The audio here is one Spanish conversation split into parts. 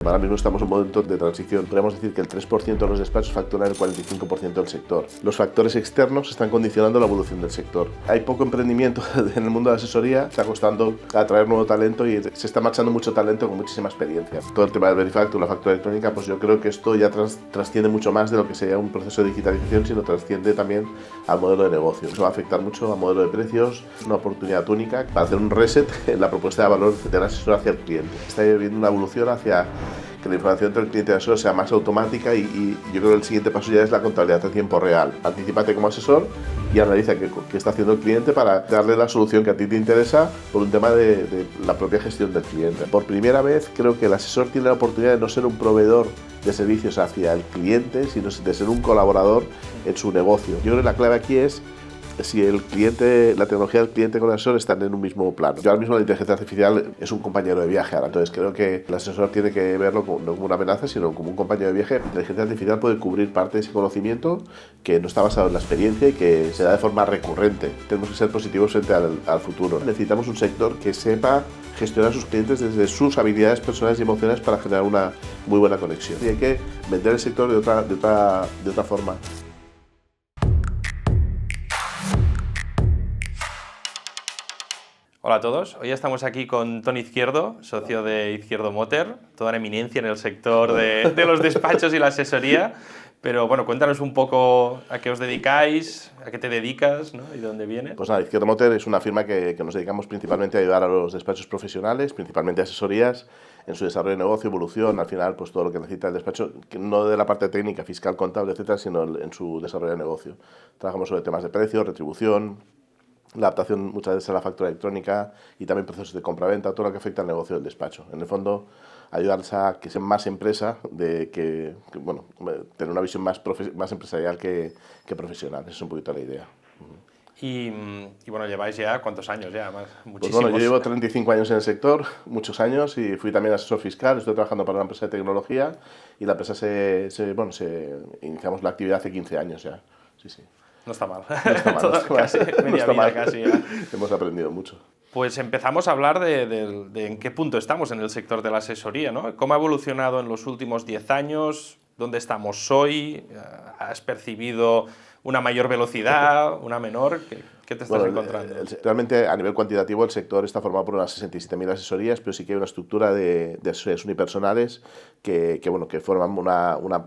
Ahora mismo estamos en un momento de transición. Podemos decir que el 3% de los despachos facturan el 45% del sector. Los factores externos están condicionando la evolución del sector. Hay poco emprendimiento en el mundo de la asesoría, está costando atraer nuevo talento y se está marchando mucho talento con muchísima experiencia. Todo el tema del Verifactu, la factura electrónica, pues yo creo que esto ya trasciende mucho más de lo que sería un proceso de digitalización, sino trasciende también al modelo de negocio. Eso va a afectar mucho al modelo de precios, una oportunidad única para hacer un reset en la propuesta de valor del asesor hacia el cliente. Está habiendo una evolución hacia que la información entre el cliente y el asesor sea más automática y yo creo que el siguiente paso ya es la contabilidad en tiempo real. Anticípate como asesor y analiza qué está haciendo el cliente para darle la solución que a ti te interesa por un tema de la propia gestión del cliente. Por primera vez creo que el asesor tiene la oportunidad de no ser un proveedor de servicios hacia el cliente, sino de ser un colaborador en su negocio. Yo creo que la clave aquí es si el cliente, la tecnología del cliente con el asesor están en un mismo plano. Yo ahora mismo la inteligencia artificial es un compañero de viaje ahora, entonces creo que el asesor tiene que verlo no como una amenaza, sino como un compañero de viaje. La inteligencia artificial puede cubrir parte de ese conocimiento que no está basado en la experiencia y que se da de forma recurrente. Tenemos que ser positivos frente al futuro. Necesitamos un sector que sepa gestionar a sus clientes desde sus habilidades personales y emocionales para generar una muy buena conexión. Y hay que vender el sector de otra forma. Hola a todos, hoy estamos aquí con Toni Izquierdo, socio de Izquierdo Moter, toda una eminencia en el sector de los despachos y la asesoría. Pero bueno, cuéntanos un poco a qué os dedicáis, a qué te dedicas, ¿no? Y de dónde vienes. Pues nada, Izquierdo Moter es una firma que nos dedicamos principalmente a ayudar a los despachos profesionales, principalmente asesorías, en su desarrollo de negocio, evolución, al final pues todo lo que necesita el despacho, no de la parte técnica, fiscal, contable, etcétera, sino en su desarrollo de negocio. Trabajamos sobre temas de precios, retribución, la adaptación muchas veces a la factura electrónica y también procesos de compra-venta, todo lo que afecta al negocio del despacho. En el fondo, ayudarles a que sean más empresa, bueno, tener una visión más empresarial que profesional. Esa es un poquito la idea. Y bueno, lleváis ya, ¿cuántos años ya? Muchísimos. Pues bueno, yo llevo 35 años en el sector, muchos años, y fui también asesor fiscal. Estoy trabajando para una empresa de tecnología y la empresa iniciamos la actividad hace 15 años ya. Sí, sí. No está mal. No está mal. Casi, media vida casi ya. Hemos aprendido mucho. Pues empezamos a hablar de en qué punto estamos en el sector de la asesoría, ¿no? ¿Cómo ha evolucionado en los últimos 10 años? ¿Dónde estamos hoy? ¿Has percibido una mayor velocidad, una menor? ¿Qué te estás encontrando? Realmente, a nivel cuantitativo, el sector está formado por unas 67.000 asesorías, pero sí que hay una estructura de asesorías unipersonales que forman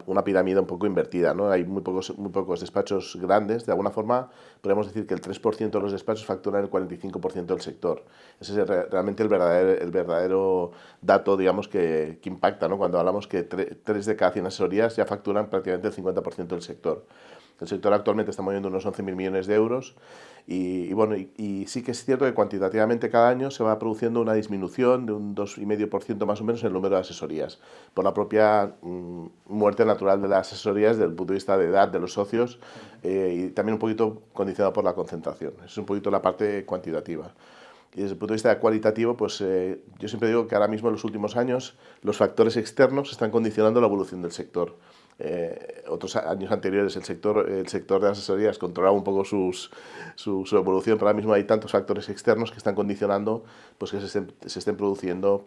una pirámide un poco invertida, ¿no? Hay muy pocos despachos grandes. De alguna forma, podemos decir que el 3% de los despachos facturan el 45% del sector. Ese es realmente el verdadero dato, digamos, que impacta, ¿no? Cuando hablamos que 3 de cada 100 asesorías ya facturan prácticamente el 50% del sector. El sector actualmente está moviendo unos 11.000 millones de euros y sí que es cierto que cuantitativamente cada año se va produciendo una disminución de un 2,5% más o menos en el número de asesorías, por la propia muerte natural de las asesorías desde el punto de vista de edad de los socios y también un poquito condicionado por la concentración. Esa es un poquito la parte cuantitativa. Y desde el punto de vista cualitativo, pues yo siempre digo que ahora mismo en los últimos años los factores externos están condicionando la evolución del sector. Otros años anteriores el sector de asesorías controlaba un poco su evolución, pero ahora mismo hay tantos factores externos que están condicionando pues, que se estén produciendo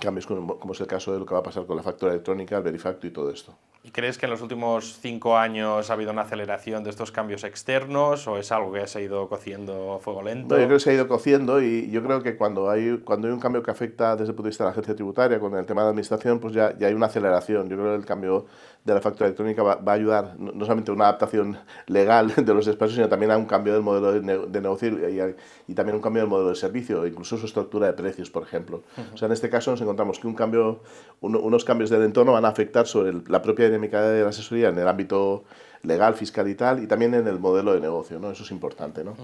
cambios como es el caso de lo que va a pasar con la factura electrónica, el Verifactu y todo esto. ¿Y crees que en los últimos 5 años ha habido una aceleración de estos cambios externos o es algo que se ha ido cociendo a fuego lento? No, yo creo que se ha ido cociendo y yo creo que cuando hay un cambio que afecta desde el punto de vista de la agencia tributaria con el tema de la administración, pues ya hay una aceleración. Yo creo que el cambio de la factura electrónica va a ayudar no solamente a una adaptación legal de los despachos, sino también a un cambio del modelo de negocio y también un cambio del modelo de servicio, incluso su estructura de precios, por ejemplo. O sea, en este caso nos encontramos que unos cambios del entorno van a afectar sobre la propia dinámica de la asesoría en el ámbito legal, fiscal y tal, y también en el modelo de negocio, ¿no? Eso es importante, ¿no?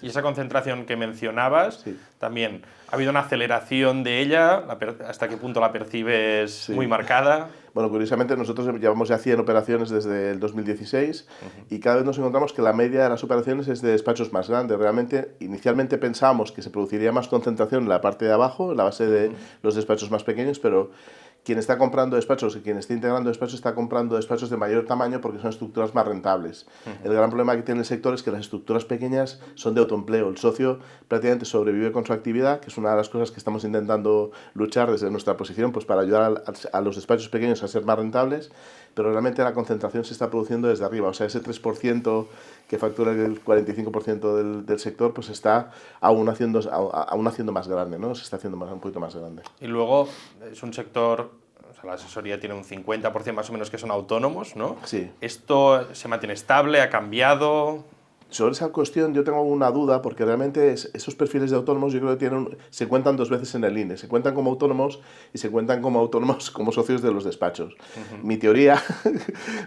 Y esa concentración que mencionabas, sí. También ha habido una aceleración de ella. ¿Hasta qué punto la percibes Sí. muy marcada? Bueno, curiosamente nosotros llevamos ya 100 operaciones desde el 2016 y cada vez nos encontramos que la media de las operaciones es de despachos más grandes. Realmente, inicialmente pensábamos que se produciría más concentración en la parte de abajo, en la base de los despachos más pequeños, pero quien está comprando despachos y quien está integrando despachos está comprando despachos de mayor tamaño porque son estructuras más rentables. El gran problema que tiene el sector es que las estructuras pequeñas son de autoempleo. El socio prácticamente sobrevive con su actividad, que es una de las cosas que estamos intentando luchar desde nuestra posición, pues para ayudar a los despachos pequeños a ser más rentables, pero realmente la concentración se está produciendo desde arriba. O sea, ese 3% que factura el 45% del sector, pues está aún haciendo más grande, ¿no? Se está haciendo un poquito más grande. Y luego es un sector, o sea, la asesoría tiene un 50% más o menos que son autónomos, ¿no? Sí. ¿Esto se mantiene estable? ¿Ha cambiado? Sobre esa cuestión yo tengo una duda porque realmente esos perfiles de autónomos yo creo que se cuentan dos veces en el INE. Se cuentan como autónomos y se cuentan como autónomos como socios de los despachos. Mi teoría,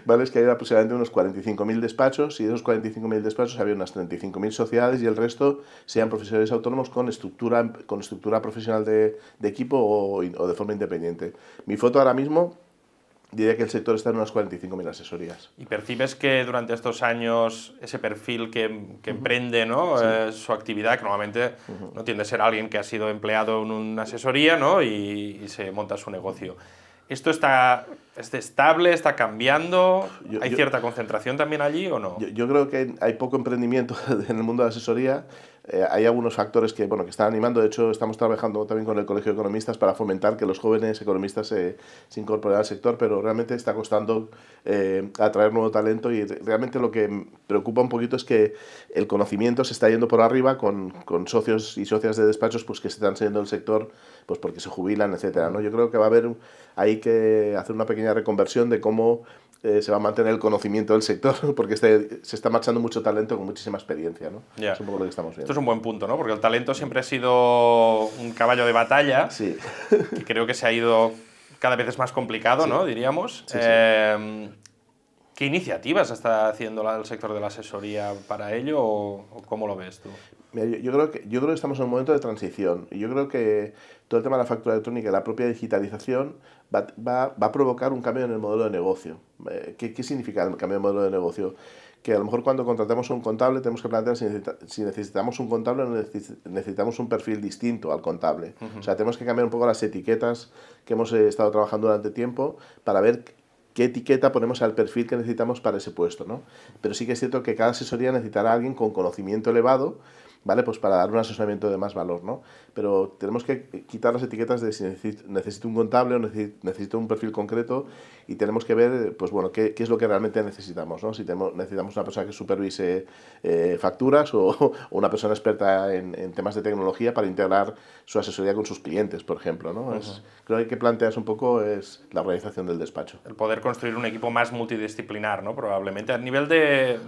¿vale?, es que hay aproximadamente unos 45.000 despachos y de esos 45.000 despachos había unas 35.000 sociedades y el resto sean profesionales autónomos con estructura profesional de equipo o de forma independiente. Mi foto ahora mismo diría que el sector está en unas 45.000 asesorías. ¿Y percibes que durante estos años ese perfil que emprende, ¿no? Sí. Su actividad, que normalmente no tiende a ser alguien que ha sido empleado en una asesoría, ¿no? y se monta su negocio? ¿Esto es estable? ¿Está cambiando? ¿Hay cierta concentración también allí o no? Yo creo que hay poco emprendimiento en el mundo de la asesoría. Hay algunos factores que están animando. De hecho, estamos trabajando también con el Colegio de Economistas para fomentar que los jóvenes economistas se incorporen al sector, pero realmente está costando atraer nuevo talento y realmente lo que me preocupa un poquito es que el conocimiento se está yendo por arriba con socios y socias de despachos pues, que se están saliendo del sector pues, porque se jubilan, etcétera, ¿no? Yo creo que va a haber hay que hacer una pequeña reconversión de cómo se va a mantener el conocimiento del sector, porque se está marchando mucho talento con muchísima experiencia, ¿no? Yeah. Es un poco lo que estamos viendo. Esto es un buen punto, ¿no? Porque el talento siempre ha sido un caballo de batalla, sí. que creo que se ha ido cada vez es más complicado, sí, ¿no? Diríamos. Sí, ¿Qué iniciativas está haciendo el sector de la asesoría para ello o cómo lo ves tú? Mira, yo creo que estamos en un momento de transición y yo creo que todo el tema de la factura electrónica y la propia digitalización va a provocar un cambio en el modelo de negocio. ¿Qué significa el cambio de modelo de negocio? Que a lo mejor cuando contratamos un contable tenemos que plantear si necesitamos un contable o necesitamos un perfil distinto al contable. O sea, tenemos que cambiar un poco las etiquetas que hemos estado trabajando durante tiempo para ver qué etiqueta ponemos al perfil que necesitamos para ese puesto, ¿no? Pero sí que es cierto que cada asesoría necesitará a alguien con conocimiento elevado, ¿vale? Pues para dar un asesoramiento de más valor, ¿no? Pero tenemos que quitar las etiquetas de si necesito un contable o necesito un perfil concreto y tenemos que ver, pues bueno, qué es lo que realmente necesitamos, ¿no? Si necesitamos una persona que supervise facturas o una persona experta en temas de tecnología para integrar su asesoría con sus clientes, por ejemplo, ¿no? Creo que hay que plantearse un poco es la organización del despacho. El poder construir un equipo más multidisciplinar, ¿no? Probablemente, a nivel de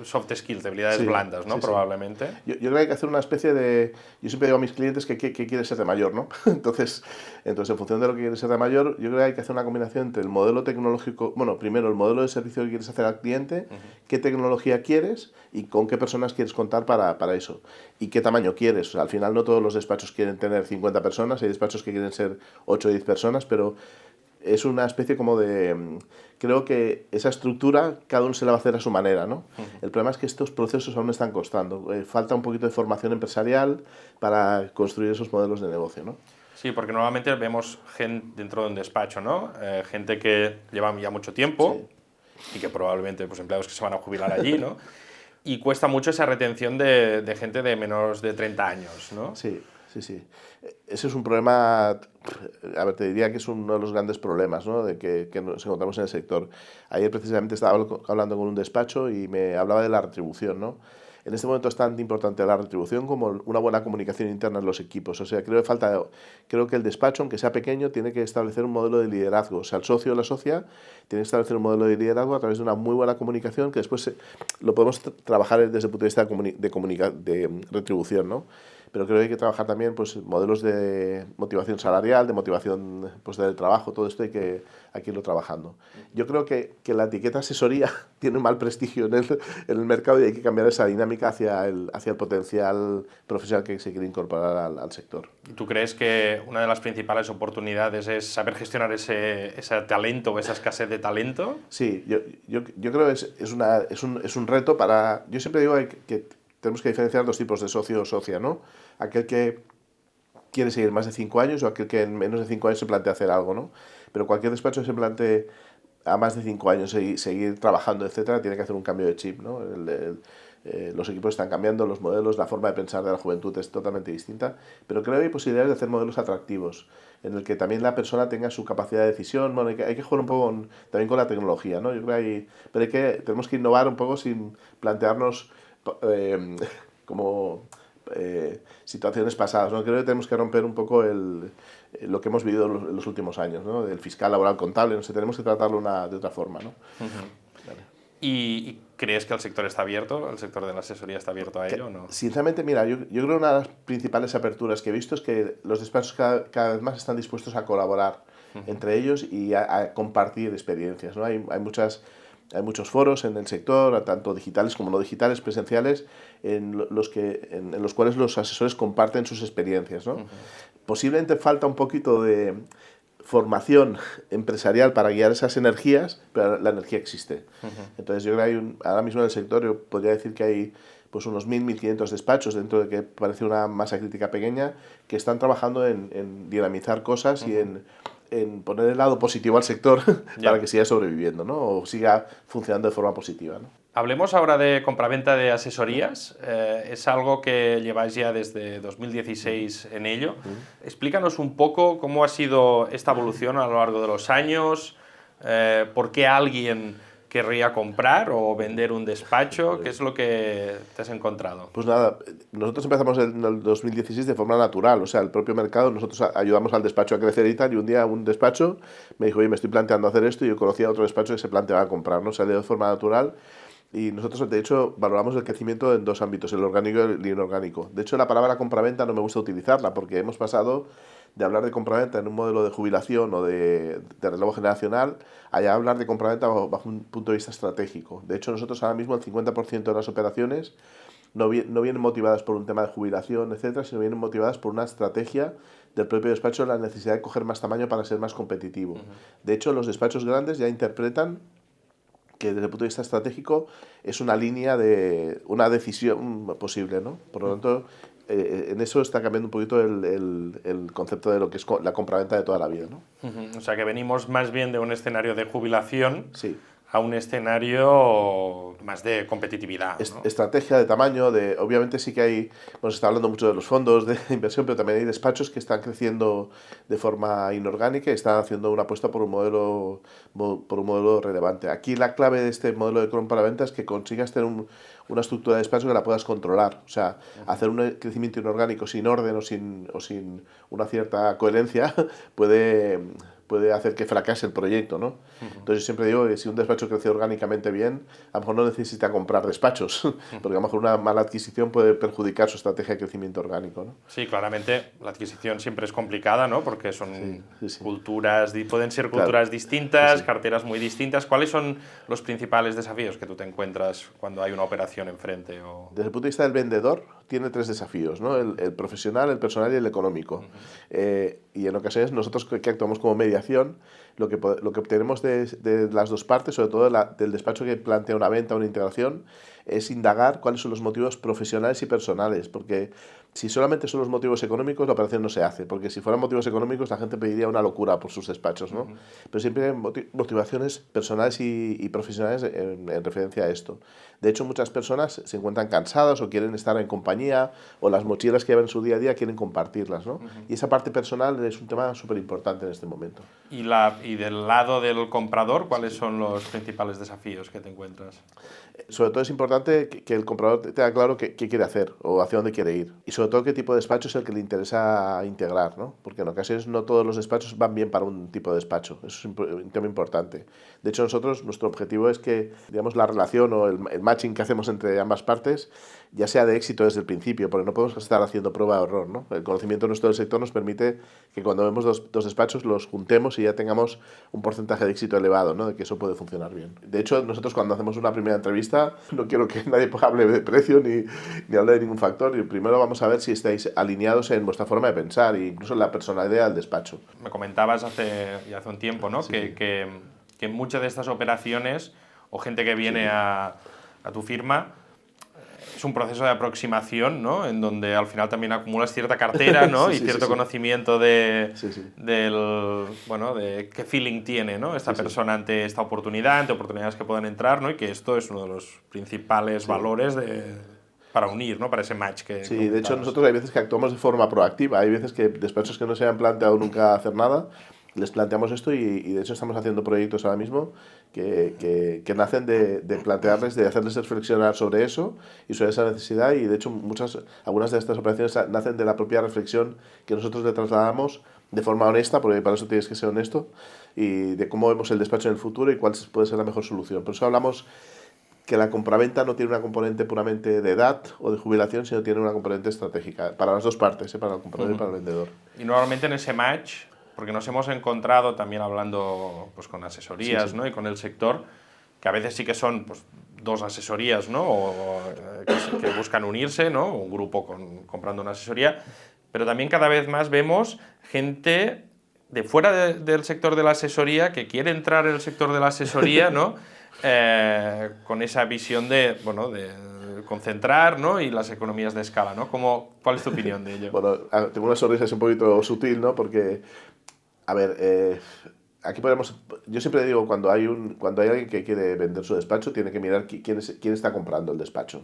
soft skills, de habilidades blandas, ¿no? Probablemente. Yo creo que hay que hacer una especie de... Yo siempre digo a mis clientes que quieres ser de mayor, ¿no? Entonces, en función de lo que quieres ser de mayor, yo creo que hay que hacer una combinación entre el modelo tecnológico, bueno, primero el modelo de servicio que quieres hacer al cliente, qué tecnología quieres y con qué personas quieres contar para eso. Y qué tamaño quieres. O sea, al final no todos los despachos quieren tener 50 personas, hay despachos que quieren ser 8 o 10 personas, pero es una especie como de... Creo que esa estructura cada uno se la va a hacer a su manera, ¿no? El problema es que estos procesos aún están costando. Falta un poquito de formación empresarial para construir esos modelos de negocio, ¿no? Sí, porque normalmente vemos gente dentro de un despacho, ¿no? Gente que lleva ya mucho tiempo y que probablemente pues, empleados que se van a jubilar allí, ¿no? Y cuesta mucho esa retención de gente de menos de 30 años, ¿no? Sí. Ese es un problema, a ver, te diría que es uno de los grandes problemas, ¿no? que nos encontramos en el sector. Ayer precisamente estaba hablando con un despacho y me hablaba de la retribución, ¿no? En este momento es tan importante la retribución como una buena comunicación interna en los equipos. O sea, creo que el despacho, aunque sea pequeño, tiene que establecer un modelo de liderazgo. O sea, el socio o la socia tiene que establecer un modelo de liderazgo a través de una muy buena comunicación que después lo podemos trabajar desde el punto de vista de retribución, ¿no? Pero creo que hay que trabajar también pues, modelos de motivación salarial, de motivación pues, del trabajo, todo esto hay que irlo trabajando. Yo creo que la etiqueta asesoría tiene un mal prestigio en el mercado y hay que cambiar esa dinámica hacia el potencial profesional que se quiere incorporar al sector. ¿Tú crees que una de las principales oportunidades es saber gestionar ese talento o esa escasez de talento? Sí, yo creo que es un reto para... Yo siempre digo que tenemos que diferenciar dos tipos de socio o socia, ¿no? Aquel que quiere seguir más de 5 años o aquel que en menos de 5 años se plantea hacer algo, ¿no? pero cualquier despacho que se plantee a más de 5 años seguir trabajando, etcétera, tiene que hacer un cambio de chip, ¿no? Los equipos están cambiando, los modelos, la forma de pensar de la juventud es totalmente distinta, pero creo que hay posibilidades de hacer modelos atractivos, en el que también la persona tenga su capacidad de decisión. Bueno, hay que jugar un poco también con la tecnología, ¿no? Yo creo tenemos que innovar un poco sin plantearnos como situaciones pasadas, ¿no? Creo que tenemos que romper un poco lo que hemos vivido en los últimos años, ¿no? El fiscal, laboral, contable, no sé, tenemos que tratarlo de otra forma, ¿no? Vale. ¿Y crees que el sector está abierto? ¿El sector de la asesoría está abierto a ello o no? Sinceramente, mira, yo creo que una de las principales aperturas que he visto es que los despachos cada vez más están dispuestos a colaborar entre ellos y a compartir experiencias, ¿no? Hay muchos foros en el sector, tanto digitales como no digitales, presenciales, en los cuales los asesores comparten sus experiencias, ¿no? Posiblemente falta un poquito de formación empresarial para guiar esas energías, pero la energía existe. Entonces yo creo que ahora mismo en el sector yo podría decir que hay pues unos 1.000-1.500 despachos, dentro de que parece una masa crítica pequeña, que están trabajando en dinamizar cosas y en poner el lado positivo al sector para que siga sobreviviendo, ¿no? O siga funcionando de forma positiva, ¿no? Hablemos ahora de compraventa de asesorías. Es algo que lleváis ya desde 2016 en ello. Explícanos un poco cómo ha sido esta evolución a lo largo de los años, por qué alguien querría comprar o vender un despacho, ¿qué es lo que te has encontrado? Pues nada, nosotros empezamos en el 2016 de forma natural, o sea, el propio mercado, nosotros ayudamos al despacho a crecer y tal, y un día un despacho me dijo, oye, me estoy planteando hacer esto, y yo conocía a otro despacho que se planteaba comprar, ¿no? Salió de forma natural. Y nosotros, de hecho, valoramos el crecimiento en dos ámbitos, el orgánico y el inorgánico. De hecho, la palabra compraventa no me gusta utilizarla porque hemos pasado de hablar de compraventa en un modelo de jubilación o de relevo generacional a ya hablar de compraventa bajo un punto de vista estratégico. De hecho, nosotros ahora mismo el 50% de las operaciones no vienen motivadas por un tema de jubilación, etcétera, sino vienen motivadas por una estrategia del propio despacho, la necesidad de coger más tamaño para ser más competitivo. De hecho, los despachos grandes ya interpretan que desde el punto de vista estratégico es una línea de una decisión posible, ¿no? Por lo tanto, en eso está cambiando un poquito el concepto de lo que es la compraventa de toda la vida, ¿no? O sea que venimos más bien de un escenario de jubilación Sí. a un escenario más de competitividad, ¿no? Estrategia de tamaño, obviamente sí que hay, bueno, se está hablando mucho de los fondos de inversión, pero también hay despachos que están creciendo de forma inorgánica y están haciendo una apuesta por un modelo relevante. Aquí la clave de este modelo de compraventa es que consigas tener una estructura de despacho que la puedas controlar. O sea, hacer un crecimiento inorgánico sin orden o sin una cierta coherencia puede hacer que fracase el proyecto, ¿no? Entonces yo siempre digo que si un despacho crece orgánicamente bien, a lo mejor no necesita comprar despachos, porque a lo mejor una mala adquisición puede perjudicar su estrategia de crecimiento orgánico, ¿no? Sí, claramente la adquisición siempre es complicada, ¿no? Porque son sí. culturas, pueden ser culturas distintas, Sí. carteras muy distintas. ¿Cuáles son los principales desafíos que tú te encuentras cuando hay una operación enfrente? Desde el punto de vista del vendedor, tiene tres desafíos, ¿no? El profesional, el personal y el económico. Y en ocasiones nosotros que actuamos como mediación, lo que obtenemos de las dos partes, sobre todo del despacho que plantea una venta o una integración, es indagar cuáles son los motivos profesionales y personales, porque si solamente son los motivos económicos, la operación no se hace, porque si fueran motivos económicos la gente pediría una locura por sus despachos, ¿no? Pero siempre hay motivaciones personales y profesionales en referencia a esto. De hecho, muchas personas se encuentran cansadas o quieren estar en compañía, o las mochilas que llevan en su día a día quieren compartirlas, ¿no? Y esa parte personal es un tema súper importante en este momento. Y del lado del comprador, ¿cuáles son los principales desafíos que te encuentras? Sobre todo es importante que el comprador tenga claro qué quiere hacer o hacia dónde quiere ir. Y sobre todo qué tipo de despacho es el que le interesa integrar, ¿no? Porque en ocasiones no todos los despachos van bien para un tipo de despacho. Eso es un tema importante. De hecho, nuestro objetivo es que, digamos, la relación o el matching que hacemos entre ambas partes ya sea de éxito desde el principio, porque no podemos estar haciendo prueba de error, ¿no? El conocimiento nuestro del sector nos permite que cuando vemos dos despachos los juntemos y ya tengamos un porcentaje de éxito elevado, ¿no? De que eso puede funcionar bien. De hecho, nosotros cuando hacemos una primera entrevista, no quiero que nadie hable de precio ni hable de ningún factor. Y primero vamos a ver si estáis alineados en vuestra forma de pensar e incluso en la personalidad del despacho. Me comentabas hace un tiempo, ¿no? Sí. Que muchas de estas operaciones o gente que viene a tu firma es un proceso de aproximación, ¿no? En donde al final también acumulas cierta cartera, ¿no? Sí, y sí, cierto sí, sí. conocimiento de, Sí. de qué feeling tiene, ¿no? Esta persona ante esta oportunidad, ante oportunidades que puedan entrar, ¿no? Y que esto es uno de los principales valores para unir, ¿no? Para ese match que Sí, de hecho comentabas. nosotros hay veces que actuamos de forma proactiva, hay veces que despachos que no se han planteado nunca hacer nada, les planteamos esto y de hecho estamos haciendo proyectos ahora mismo que nacen de plantearles, de hacerles reflexionar sobre eso y sobre esa necesidad y de hecho algunas de estas operaciones nacen de la propia reflexión que nosotros le trasladamos de forma honesta, porque para eso tienes que ser honesto, y de cómo vemos el despacho en el futuro y cuál puede ser la mejor solución. Por eso hablamos que la compraventa no tiene una componente puramente de edad o de jubilación, sino tiene una componente estratégica para las dos partes, para el comprador y para el vendedor. Y normalmente en ese match, porque nos hemos encontrado también hablando pues, con asesorías, Sí. ¿no? Y con el sector, que a veces sí que son pues, dos asesorías, ¿no? Que buscan unirse, ¿no? Un grupo comprando una asesoría, pero también cada vez más vemos gente de fuera del sector de la asesoría que quiere entrar en el sector de la asesoría, ¿no? Con esa visión de concentrar, ¿no? Y las economías de escala, ¿no? ¿Cuál es tu opinión de ello? Bueno, tengo una sonrisa así un poquito sutil, ¿no? Porque, a ver, aquí podemos... Yo siempre digo, cuando hay alguien que quiere vender su despacho, tiene que mirar quién está comprando el despacho.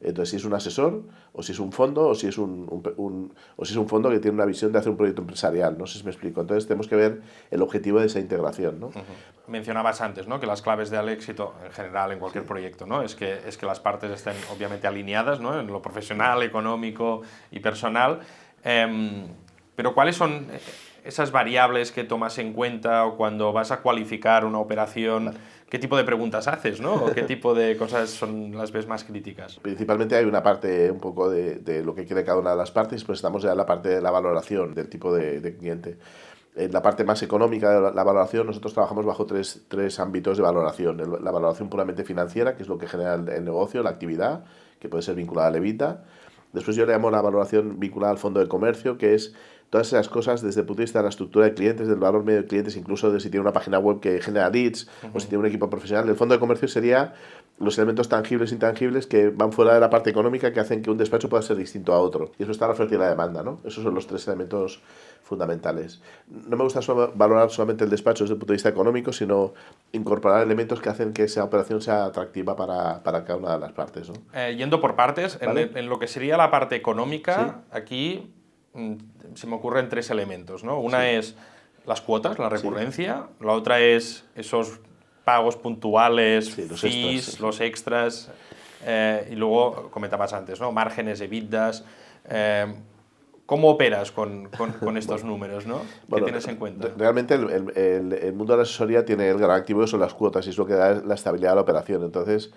Entonces, si es un asesor, o si es un fondo, o si es o si es un fondo que tiene una visión de hacer un proyecto empresarial. No sé si me explico. Entonces, tenemos que ver el objetivo de esa integración, ¿no? Mencionabas antes, ¿no? Que las claves del éxito, en general, en cualquier proyecto, ¿no? Es que las partes estén obviamente alineadas, ¿no? En lo profesional, económico y personal. Pero ¿cuáles son esas variables que tomas en cuenta o cuando vas a cualificar una operación? ¿Qué tipo de preguntas haces, ¿no? ¿O qué tipo de cosas las ves más críticas? Principalmente hay una parte un poco de lo que quiere cada una de las partes, pues estamos ya en la parte de la valoración del tipo de cliente. En la parte más económica de la valoración, nosotros trabajamos bajo tres ámbitos de valoración. La valoración puramente financiera, que es lo que genera el negocio, la actividad, que puede ser vinculada al EBITDA. Después yo le llamo la valoración vinculada al fondo de comercio, que es todas esas cosas desde el punto de vista de la estructura de clientes, del valor medio de clientes, incluso de si tiene una página web que genera leads o si tiene un equipo profesional. El fondo de comercio sería los elementos tangibles e intangibles que van fuera de la parte económica que hacen que un despacho pueda ser distinto a otro. Y eso está la oferta y la demanda, ¿no? Esos son los tres elementos fundamentales. No me gusta valorar solamente el despacho desde el punto de vista económico, sino incorporar elementos que hacen que esa operación sea atractiva para cada una de las partes, ¿no? Yendo por partes, ¿Vale? en lo que sería la parte económica, Sí. aquí se me ocurren tres elementos, ¿no? Una es las cuotas, la recurrencia, la otra es esos pagos puntuales, Sí, los fees, extras, sí. los extras, y luego comentabas antes, ¿no? Márgenes, EBITDAs. ¿Cómo operas con estos números, ¿no? ¿Qué tienes en cuenta? Realmente el mundo de la asesoría tiene el gran activo son las cuotas y es lo que da la estabilidad a la operación. Entonces,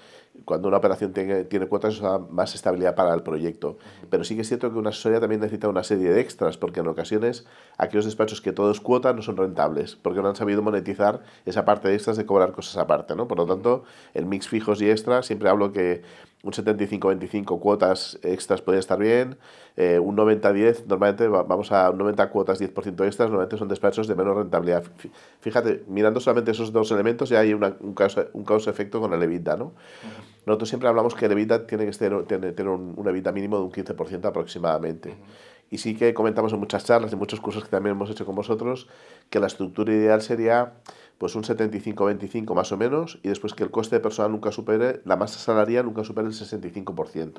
cuando una operación tiene cuotas, eso da más estabilidad para el proyecto. Pero sí que es cierto que una asesoría también necesita una serie de extras, porque en ocasiones aquellos despachos que todo es cuota no son rentables, porque no han sabido monetizar esa parte de extras de cobrar cosas aparte, ¿no? Por lo tanto, el mix fijos y extras, siempre hablo que un 75-25 cuotas extras podría estar bien, un 90-10, normalmente vamos a un 90 cuotas, 10% extras, normalmente son despachos de menos rentabilidad. Fíjate, mirando solamente esos dos elementos ya hay un causa-efecto con el EBITDA, ¿no? Nosotros siempre hablamos que el EBITDA tiene que tener un EBITDA mínimo de un 15% aproximadamente. Y sí que comentamos en muchas charlas, en muchos cursos que también hemos hecho con vosotros, que la estructura ideal sería pues un 75-25 más o menos, y después que el coste de personal nunca supere, la masa salarial nunca supere el 65%.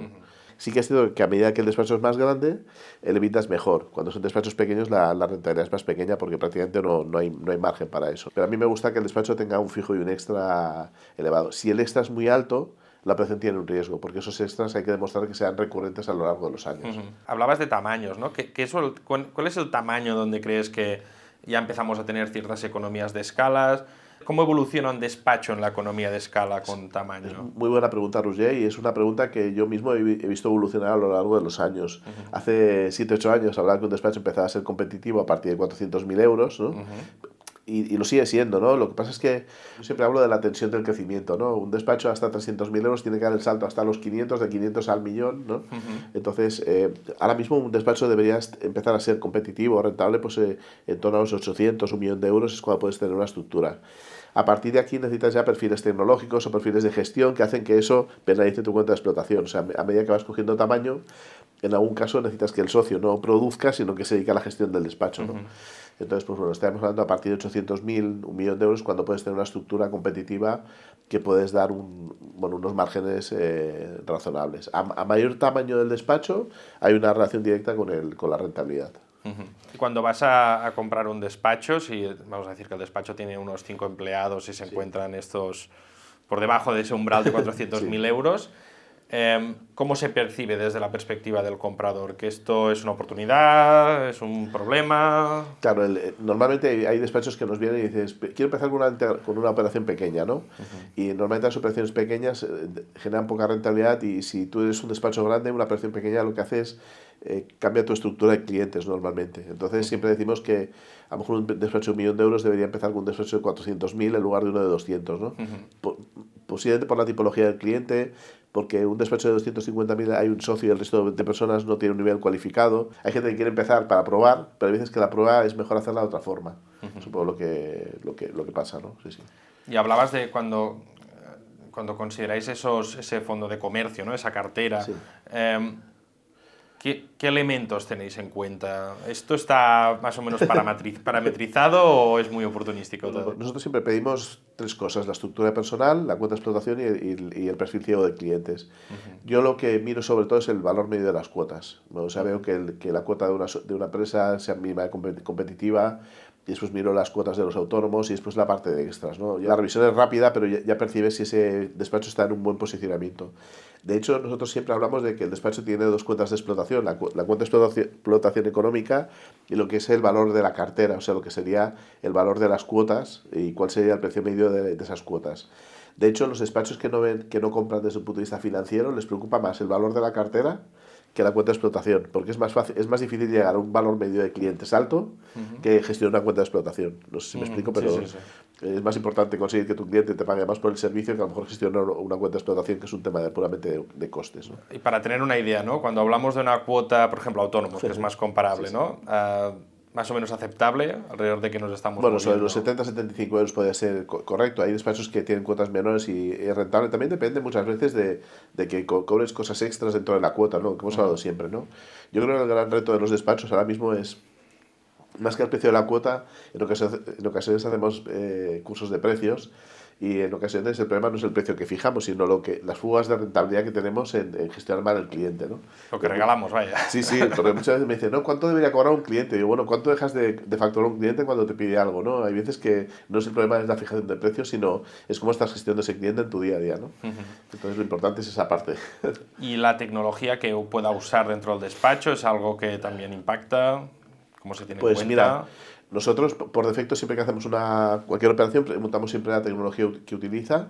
Sí que es cierto que a medida que el despacho es más grande, el EBITDA es mejor. Cuando son despachos pequeños, la rentabilidad es más pequeña porque prácticamente no hay margen para eso. Pero a mí me gusta que el despacho tenga un fijo y un extra elevado. Si el extra es muy alto, la operación tiene un riesgo, porque esos extras hay que demostrar que sean recurrentes a lo largo de los años. Hablabas de tamaños, ¿no? ¿Cuál es el tamaño donde crees que ya empezamos a tener ciertas economías de escalas? ¿Cómo evoluciona un despacho en la economía de escala con tamaño? Muy buena pregunta, Roger, y es una pregunta que yo mismo he visto evolucionar a lo largo de los años. Hace 7-8 años hablaba que un despacho empezaba a ser competitivo a partir de 400.000 euros, ¿no? Y lo sigue siendo, ¿no? Lo que pasa es que yo siempre hablo de la tensión del crecimiento, ¿no? Un despacho hasta 300.000 euros tiene que dar el salto hasta los 500, de 500 al millón, ¿no? Entonces, ahora mismo un despacho debería empezar a ser competitivo, rentable, pues en torno a los 800, 1 millón de euros es cuando puedes tener una estructura. A partir de aquí necesitas ya perfiles tecnológicos o perfiles de gestión que hacen que eso penalice tu cuenta de explotación. O sea, a medida que vas cogiendo tamaño, en algún caso necesitas que el socio no produzca, sino que se dedique a la gestión del despacho, ¿no? Entonces, pues bueno, estamos hablando a partir de 800.000, 1.000.000 de euros, cuando puedes tener una estructura competitiva que puedes dar unos márgenes razonables. A mayor tamaño del despacho, hay una relación directa con la rentabilidad. Y cuando vas a comprar un despacho, si vamos a decir que el despacho tiene unos 5 empleados y se encuentran estos por debajo de ese umbral de 400.000 euros, ¿cómo se percibe desde la perspectiva del comprador? ¿Que esto es una oportunidad? ¿Es un problema? Claro, normalmente hay despachos que nos vienen y dices, quiero empezar con una operación pequeña, ¿no? Y normalmente las operaciones pequeñas generan poca rentabilidad, y si tú eres un despacho grande, una operación pequeña lo que hace es cambia tu estructura de clientes normalmente. Entonces siempre decimos que a lo mejor un despacho de 1.000.000 de euros debería empezar con un despacho de 400.000 en lugar de uno de 200, ¿no? Posiblemente por la tipología del cliente, porque un despacho de 250.000 hay un socio y el resto de personas no tiene un nivel cualificado. Hay gente que quiere empezar para probar, pero hay veces que la prueba es mejor hacerla de otra forma. Supongo lo que pasa, ¿no? Sí, sí. Y hablabas de cuando consideráis ese fondo de comercio, ¿no? Esa cartera. Sí. ¿Qué elementos tenéis en cuenta? ¿Esto está más o menos parametrizado o es muy oportunístico todo? Nosotros siempre pedimos 3 cosas: la estructura personal, la cuenta de explotación y el perfil ciego de clientes. Yo lo que miro sobre todo es el valor medio de las cuotas. O sea, veo que la cuota de una empresa sea mínima y competitiva, y después miro las cuotas de los autónomos y después la parte de extras, ¿no? La revisión es rápida, pero ya percibes si ese despacho está en un buen posicionamiento. De hecho, nosotros siempre hablamos de que el despacho tiene 2 cuentas de explotación: la cuenta de explotación económica y lo que es el valor de la cartera, o sea, lo que sería el valor de las cuotas y cuál sería el precio medio de esas cuotas. De hecho, los despachos que no compran desde un punto de vista financiero les preocupa más el valor de la cartera que la cuenta de explotación, porque es más difícil llegar a un valor medio de clientes alto que gestionar una cuenta de explotación. No sé si me explico, pero sí. Es más importante conseguir que tu cliente te pague más por el servicio que a lo mejor gestionar una cuenta de explotación, que es un tema puramente de costes, ¿no? Y para tener una idea, ¿no? Cuando hablamos de una cuota, por ejemplo, autónomos, que es más comparable, ¿no? Más o menos aceptable, alrededor de que nos estamos Bueno, moviendo. sobre los 70-75 euros puede ser correcto. Hay despachos que tienen cuotas menores y es rentable. También depende muchas veces de que cobres cosas extras dentro de la cuota, ¿no? Que hemos hablado siempre, ¿no? Yo creo que el gran reto de los despachos ahora mismo es, más que el precio de la cuota, en ocasiones hacemos cursos de precios, y en ocasiones el problema no es el precio que fijamos, sino las fugas de rentabilidad que tenemos en gestionar mal el cliente, ¿no? Lo que regalamos, vaya. Sí, porque muchas veces me dicen, ¿no? ¿Cuánto debería cobrar un cliente? Y digo, bueno, ¿cuánto dejas de facturar un cliente cuando te pide algo, ¿no? Hay veces que no es el problema de la fijación de precios, sino es cómo estás gestionando ese cliente en tu día a día, ¿no? Entonces lo importante es esa parte. ¿Y la tecnología que pueda usar dentro del despacho es algo que también impacta? ¿Cómo se tiene en cuenta? Mira, nosotros por defecto, siempre que hacemos cualquier operación, preguntamos siempre la tecnología que utiliza,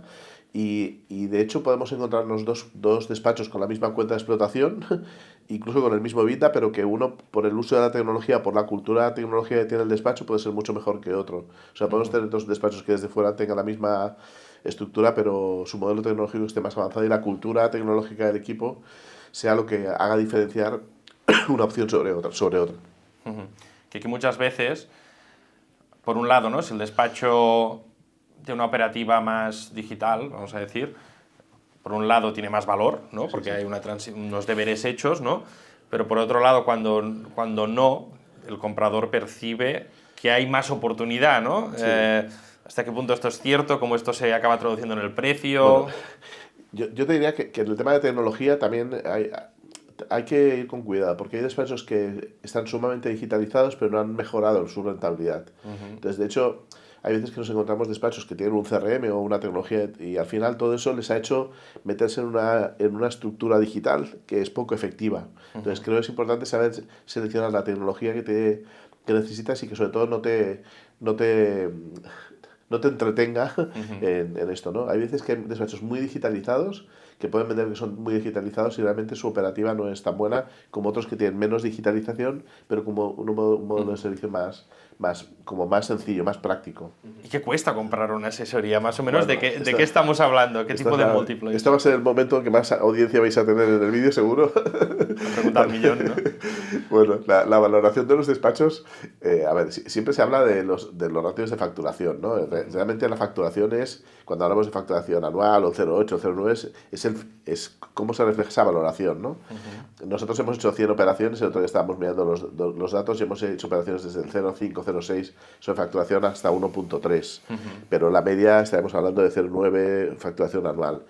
y de hecho podemos encontrarnos dos despachos con la misma cuenta de explotación, incluso con el mismo EBITDA, pero que uno, por el uso de la tecnología, por la cultura de tecnología que tiene el despacho, puede ser mucho mejor que otro. O sea, podemos tener 2 despachos que desde fuera tengan la misma estructura, pero su modelo tecnológico esté más avanzado y la cultura tecnológica del equipo sea lo que haga diferenciar una opción sobre otra. Que muchas veces, por un lado, ¿no? Si el despacho tiene una operativa más digital, vamos a decir, por un lado tiene más valor, ¿no? Porque hay unos deberes hechos, ¿no? Pero por otro lado, cuando no, el comprador percibe que hay más oportunidad, ¿no? Sí. ¿Hasta qué punto esto es cierto? ¿Cómo esto se acaba traduciendo en el precio? Bueno, yo te diría que en el tema de tecnología también hay que ir con cuidado, porque hay despachos que están sumamente digitalizados pero no han mejorado su rentabilidad. Entonces, de hecho, hay veces que nos encontramos despachos que tienen un CRM o una tecnología, y al final todo eso les ha hecho meterse en una estructura digital que es poco efectiva. Entonces, creo que es importante saber seleccionar la tecnología que necesitas, y que sobre todo no te entretenga en esto, ¿no? Hay veces que hay despachos muy digitalizados que pueden vender que son muy digitalizados y realmente su operativa no es tan buena como otros que tienen menos digitalización, pero como un modelo de servicio más como más sencillo, más práctico. ¿Y qué cuesta comprar una asesoría? Más o menos, bueno, ¿de qué estamos hablando? ¿Qué tipo de múltiplo? Este va a ser el momento que más audiencia vais a tener en el vídeo, seguro. La pregunta al millón, ¿no? Bueno, la valoración de los despachos, a ver, siempre se habla de los ratios de facturación, ¿no? Realmente la facturación es, cuando hablamos de facturación anual o 0,8 o 0,9, es cómo se refleja esa valoración, ¿no? Nosotros hemos hecho 100 operaciones, el otro día estábamos mirando los datos y hemos hecho operaciones desde el 0,5, 0,6 sobre facturación hasta 1,3, pero la media estaremos hablando de 0,9 facturación anual.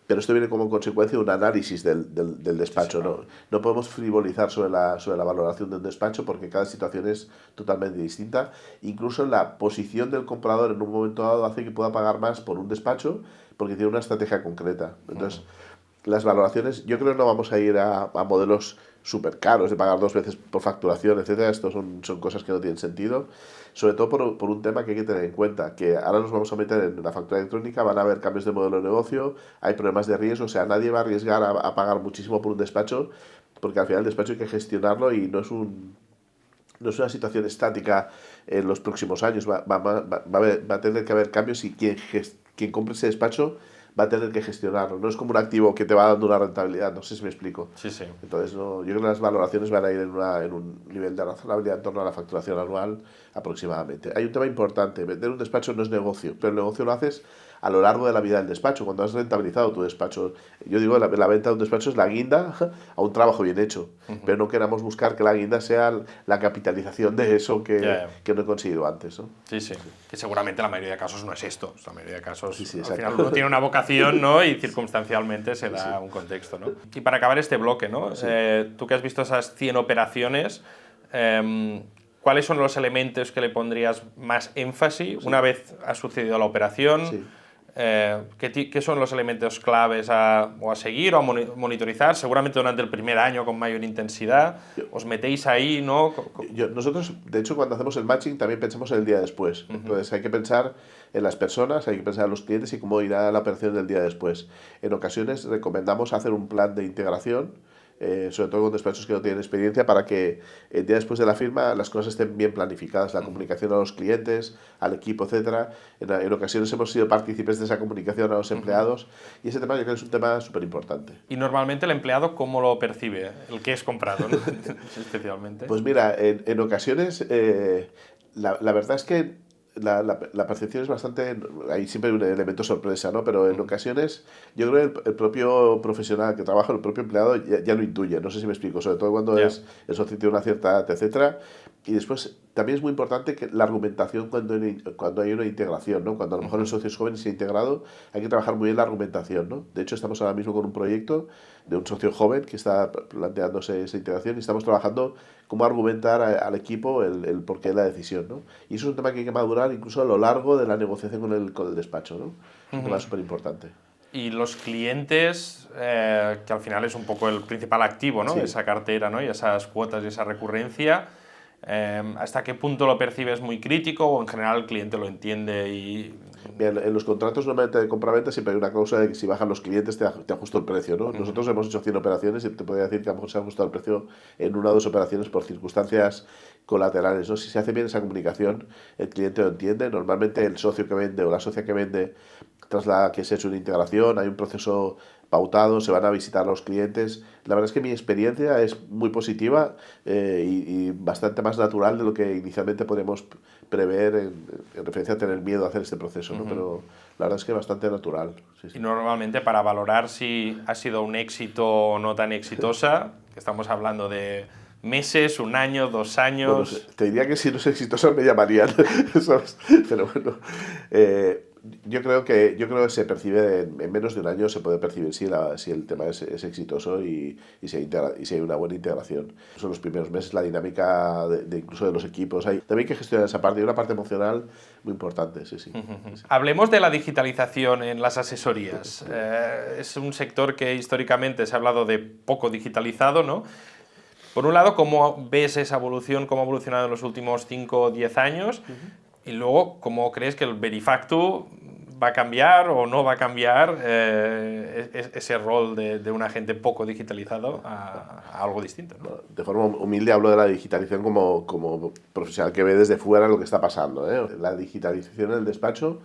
Pero esto viene como consecuencia de un análisis del despacho. Sí, claro. No podemos frivolizar sobre la valoración del despacho porque cada situación es totalmente distinta. Incluso la posición del comprador en un momento dado hace que pueda pagar más por un despacho porque tiene una estrategia concreta. Entonces, las valoraciones, yo creo que no vamos a ir a modelos súper caros de pagar 2 veces por facturación, etcétera. Esto son cosas que no tienen sentido. Sobre todo por un tema que hay que tener en cuenta, que ahora nos vamos a meter en la factura electrónica, van a haber cambios de modelo de negocio, hay problemas de riesgo, o sea, nadie va a arriesgar a pagar muchísimo por un despacho, porque al final el despacho hay que gestionarlo y no es una situación estática en los próximos años, va a tener que haber cambios y quien compre ese despacho va a tener que gestionarlo. No es como un activo que te va dando una rentabilidad, no sé si me explico. Sí, sí. Entonces, yo creo que las valoraciones van a ir en un nivel de razonabilidad en torno a la facturación anual aproximadamente. Hay un tema importante, vender un despacho no es negocio, pero el negocio lo haces a lo largo de la vida del despacho, cuando has rentabilizado tu despacho. Yo digo, la venta de un despacho es la guinda a un trabajo bien hecho, pero no queramos buscar que la guinda sea la capitalización de eso que no he conseguido antes, ¿no? Sí, sí, que seguramente la mayoría de casos no es esto. La mayoría de casos, sí, al final uno tiene una vocación, ¿no? Y circunstancialmente se da un contexto, ¿no? Y para acabar este bloque, ¿no? Sí. Tú que has visto esas 100 operaciones, ¿cuáles son los elementos que le pondrías más énfasis una vez ha sucedido la operación? Sí. ¿Qué son los elementos claves a seguir o a monitorizar? Seguramente durante el primer año con mayor intensidad. ¿Os metéis ahí, no? Nosotros, de hecho, cuando hacemos el matching también pensamos en el día después. Entonces hay que pensar en las personas, hay que pensar en los clientes y cómo irá la operación del día después. En ocasiones recomendamos hacer un plan de integración, sobre todo con despachos que no tienen experiencia, para que el día después de la firma las cosas estén bien planificadas, la comunicación a los clientes, al equipo, etcétera. En ocasiones hemos sido partícipes de esa comunicación a los empleados y ese tema yo creo que es un tema súper importante. ¿Y normalmente el empleado cómo lo percibe? El que es comprado, ¿no? Especialmente. Pues mira, en ocasiones la verdad es que la percepción es bastante... Hay siempre un elemento sorpresa, ¿no? Pero en ocasiones yo creo que el propio profesional que trabaja, el propio empleado, ya lo intuye. No sé si me explico. Sobre todo cuando el socio tiene una cierta edad, etcétera. Y después también es muy importante que la argumentación cuando hay una integración, ¿no? Cuando a lo mejor el socio es joven y se ha integrado, hay que trabajar muy bien la argumentación, ¿no? De hecho, estamos ahora mismo con un proyecto de un socio joven que está planteándose esa integración y estamos trabajando cómo argumentar al equipo el porqué de la decisión, ¿no? Y eso es un tema que hay que madurar incluso a lo largo de la negociación con el despacho, ¿no? Un tema súper importante. Y los clientes, que al final es un poco el principal activo, ¿no? Sí. Esa cartera, ¿no? Y esas cuotas y esa recurrencia, ¿hasta qué punto lo percibes muy crítico o en general el cliente lo entiende y...? Bien, en los contratos normalmente de compraventa siempre hay una cláusula de que si bajan los clientes te ajusto el precio, ¿no? Nosotros hemos hecho 100 operaciones y te podría decir que a lo mejor se ha ajustado el precio en 1 o 2 operaciones por circunstancias colaterales, ¿no? Si se hace bien esa comunicación, el cliente lo entiende. Normalmente el socio que vende o la socia que vende, tras la que se ha hecho una integración, hay un proceso pautado, se van a visitar los clientes. La verdad es que mi experiencia es muy positiva y bastante más natural de lo que inicialmente podemos prever en referencia a tener miedo a hacer este proceso, ¿no? Pero la verdad es que bastante natural. Sí, sí. Y normalmente para valorar si ha sido un éxito o no tan exitosa, que estamos hablando de meses, 1 año, 2 años... Bueno, te diría que si no es exitosa me llamarían, ¿sabes? Pero bueno... Yo creo que se percibe en menos de 1 año, se puede percibir si el tema es exitoso y si hay una buena integración. Son los primeros meses, la dinámica incluso de los equipos. También hay que gestionar esa parte, y una parte emocional muy importante. Sí, sí. Hablemos de la digitalización en las asesorías. Es un sector que históricamente se ha hablado de poco digitalizado, ¿no? Por un lado, ¿cómo ves esa evolución, cómo ha evolucionado en los últimos 5 o 10 años? Y luego, ¿cómo crees que el Verifactu va a cambiar o no va a cambiar ese rol de un agente poco digitalizado a algo distinto, ¿no? De forma humilde hablo de la digitalización como profesional que ve desde fuera lo que está pasando, ¿eh? La digitalización del despacho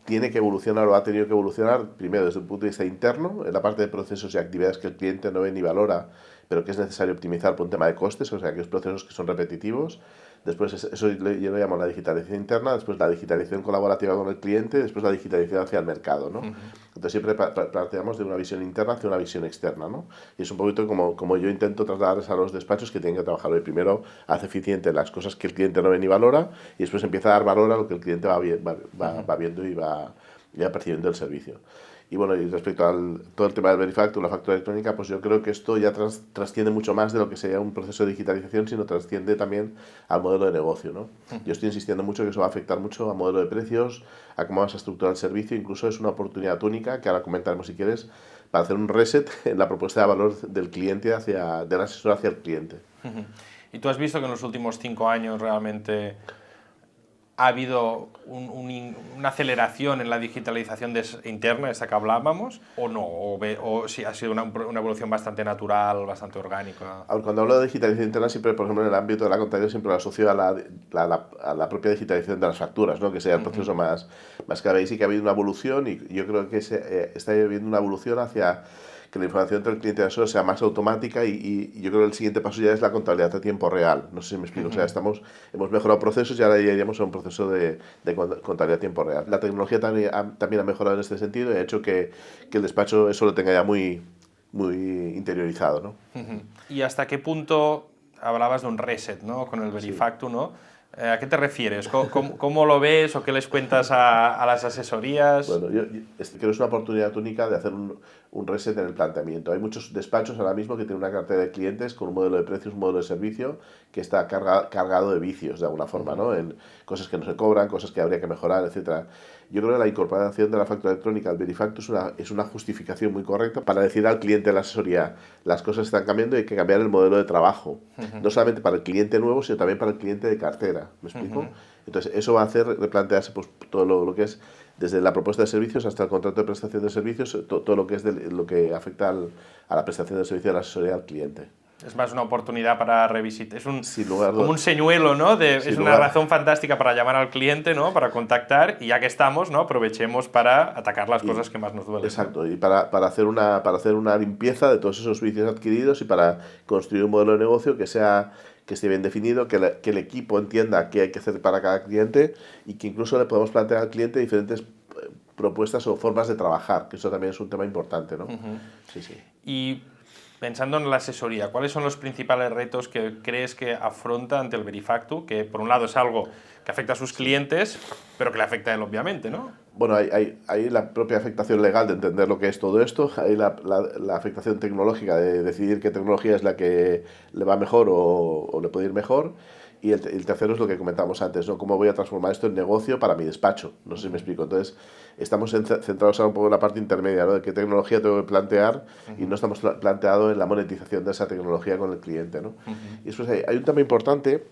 tiene que evolucionar o ha tenido que evolucionar primero desde un punto de vista interno, en la parte de procesos y actividades que el cliente no ve ni valora, pero que es necesario optimizar por un tema de costes, o sea, aquellos procesos que son repetitivos. Después eso yo lo llamo la digitalización interna, después la digitalización colaborativa con el cliente, después la digitalización hacia el mercado, ¿no? Entonces siempre planteamos de una visión interna hacia una visión externa, ¿no? Y es un poquito como yo intento trasladarles a los despachos que tienen que trabajar hoy. Primero hace eficiente las cosas que el cliente no ve ni valora y después empieza a dar valor a lo que el cliente va viendo y va percibiendo el servicio. Y bueno, y respecto al todo el tema del Verifactu, la factura electrónica, pues yo creo que esto ya trasciende mucho más de lo que sería un proceso de digitalización, sino trasciende también al modelo de negocio, ¿no? Yo estoy insistiendo mucho que eso va a afectar mucho al modelo de precios, a cómo vas a estructurar el servicio, incluso es una oportunidad única, que ahora comentaremos si quieres, para hacer un reset en la propuesta de valor del cliente del asesor hacia el cliente. ¿Y tú has visto que en los últimos 5 años realmente ha habido una aceleración en la digitalización interna, esta que hablábamos, o no? ¿O si ha sido una evolución bastante natural, bastante orgánica? Cuando hablo de digitalización interna, siempre, por ejemplo, en el ámbito de la contabilidad, siempre lo asocio a la propia digitalización de las facturas, ¿no? Que sea el proceso más clave. Ahí sí que ha habido una evolución y yo creo que está habiendo una evolución hacia que la información entre el cliente y el asesor sea más automática y yo creo que el siguiente paso ya es la contabilidad a tiempo real. No sé si me explico. O sea, hemos mejorado procesos y ahora ya iríamos a un proceso de contabilidad a tiempo real. La tecnología también ha mejorado en este sentido y ha hecho que el despacho eso lo tenga ya muy interiorizado, ¿no? ¿Y hasta qué punto hablabas de un reset, ¿no? Con el Verifactu, ¿no? ¿A qué te refieres? ¿Cómo lo ves o qué les cuentas a las asesorías? Bueno, yo creo que es una oportunidad única de hacer un reset en el planteamiento. Hay muchos despachos ahora mismo que tienen una cartera de clientes con un modelo de precios, un modelo de servicio que está cargado de vicios de alguna forma, ¿no? En cosas que no se cobran, cosas que habría que mejorar, etcétera. Yo creo que la incorporación de la factura electrónica al Verifactu es una justificación muy correcta para decir al cliente de la asesoría las cosas están cambiando y hay que cambiar el modelo de trabajo. No solamente para el cliente nuevo, sino también para el cliente de cartera. ¿Me explico? Entonces, eso va a hacer replantearse pues, todo lo que es desde la propuesta de servicios hasta el contrato de prestación de servicios, todo lo que es lo que afecta a la prestación de servicio de la asesoría al cliente. Es más una oportunidad para revisitar. Es como un señuelo, ¿no? Es una razón fantástica para llamar al cliente, ¿no? Para contactar y ya que estamos, ¿no? Aprovechemos para atacar las cosas que más nos duelen. Exacto, y para hacer una limpieza de todos esos vicios adquiridos y para construir un modelo de negocio que esté bien definido, que el equipo entienda qué hay que hacer para cada cliente y que incluso le podemos plantear al cliente diferentes propuestas o formas de trabajar, que eso también es un tema importante, ¿no? Sí. Y pensando en la asesoría, ¿cuáles son los principales retos que crees que afronta ante el Verifactu? Que por un lado es algo que afecta a sus clientes, pero que le afecta a él obviamente, ¿no? Bueno, hay la propia afectación legal de entender lo que es todo esto, hay la afectación tecnológica de decidir qué tecnología es la que le va mejor o le puede ir mejor, y el tercero es lo que comentábamos antes, ¿no? Cómo voy a transformar esto en negocio para mi despacho, no sé si me explico. Entonces, estamos centrados ahora un poco en la parte intermedia, ¿no? De qué tecnología tengo que plantear y no estamos planteados en la monetización de esa tecnología con el cliente, ¿no? Y después hay un tema importante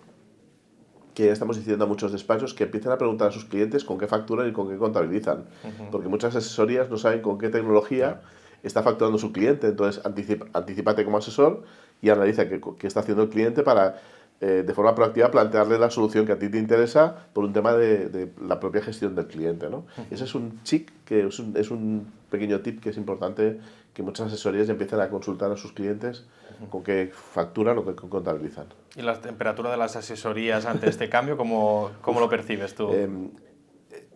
que estamos diciendo a muchos despachos que empiecen a preguntar a sus clientes con qué facturan y con qué contabilizan. Porque muchas asesorías no saben con qué tecnología está facturando su cliente. Entonces, anticípate como asesor y analiza qué está haciendo el cliente para, de forma proactiva, plantearle la solución que a ti te interesa por un tema de la propia gestión del cliente, ¿no? Ese es un es un pequeño tip que es importante que muchas asesorías empiecen a consultar a sus clientes con qué facturan o qué contabilizan. ¿Y la temperatura de las asesorías ante este cambio, cómo lo percibes tú?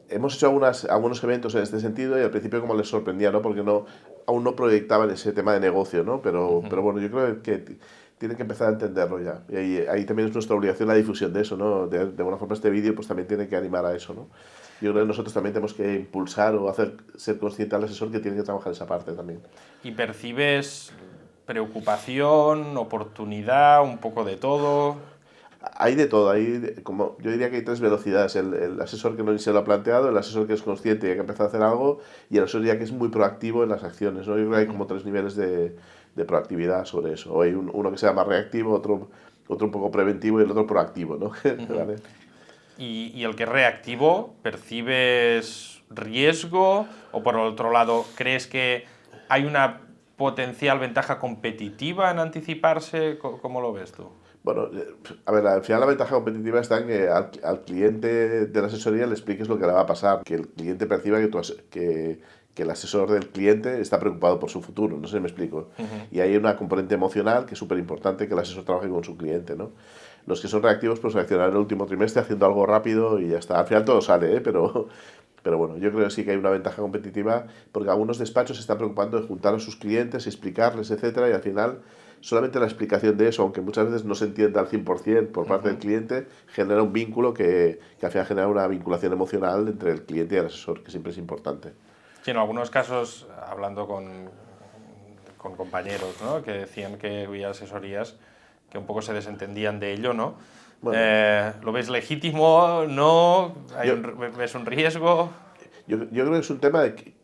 Hemos hecho algunos eventos en este sentido y al principio como les sorprendía, ¿no? Porque aún no proyectaban ese tema de negocio, ¿no? Pero bueno, yo creo que tienen que empezar a entenderlo ya. Y ahí también es nuestra obligación la difusión de eso, ¿no? De alguna forma este vídeo pues también tiene que animar a eso, ¿no? Yo creo que nosotros también tenemos que impulsar o ser consciente al asesor que tiene que trabajar esa parte también. ¿Y percibes preocupación, oportunidad, un poco de todo? Hay de todo, como yo diría que hay 3 velocidades, el asesor que no se lo ha planteado, el asesor que es consciente y que empezado a hacer algo, y el asesor ya que es muy proactivo en las acciones, ¿no? Yo creo que hay como 3 niveles de proactividad sobre eso, o hay uno que sea más reactivo, otro un poco preventivo y el otro proactivo, ¿no? ¿Vale? Y el que es reactivo, ¿percibes riesgo? ¿O por otro lado, crees que hay una potencial ventaja competitiva en anticiparse? ¿Cómo lo ves tú? Bueno, a ver, al final la ventaja competitiva está en que al cliente de la asesoría le expliques lo que le va a pasar, que el cliente perciba que el asesor del cliente está preocupado por su futuro, no sé si me explico. Y hay una componente emocional que es súper importante que el asesor trabaje con su cliente, ¿no? Los que son reactivos, pues reaccionarán en el último trimestre haciendo algo rápido y ya está. Al final todo sale, ¿eh? Pero bueno, yo creo que sí que hay una ventaja competitiva porque algunos despachos se están preocupando de juntar a sus clientes, explicarles, etcétera, y al final solamente la explicación de eso, aunque muchas veces no se entienda al 100% por parte del cliente, genera un vínculo que al final genera una vinculación emocional entre el cliente y el asesor, que siempre es importante. Sí, en algunos casos, hablando con compañeros, ¿no?, que decían que había asesorías que un poco se desentendían de ello, ¿no? Bueno, ¿lo ves legítimo? ¿No? ¿Ves un riesgo? Yo creo que es un tema de que,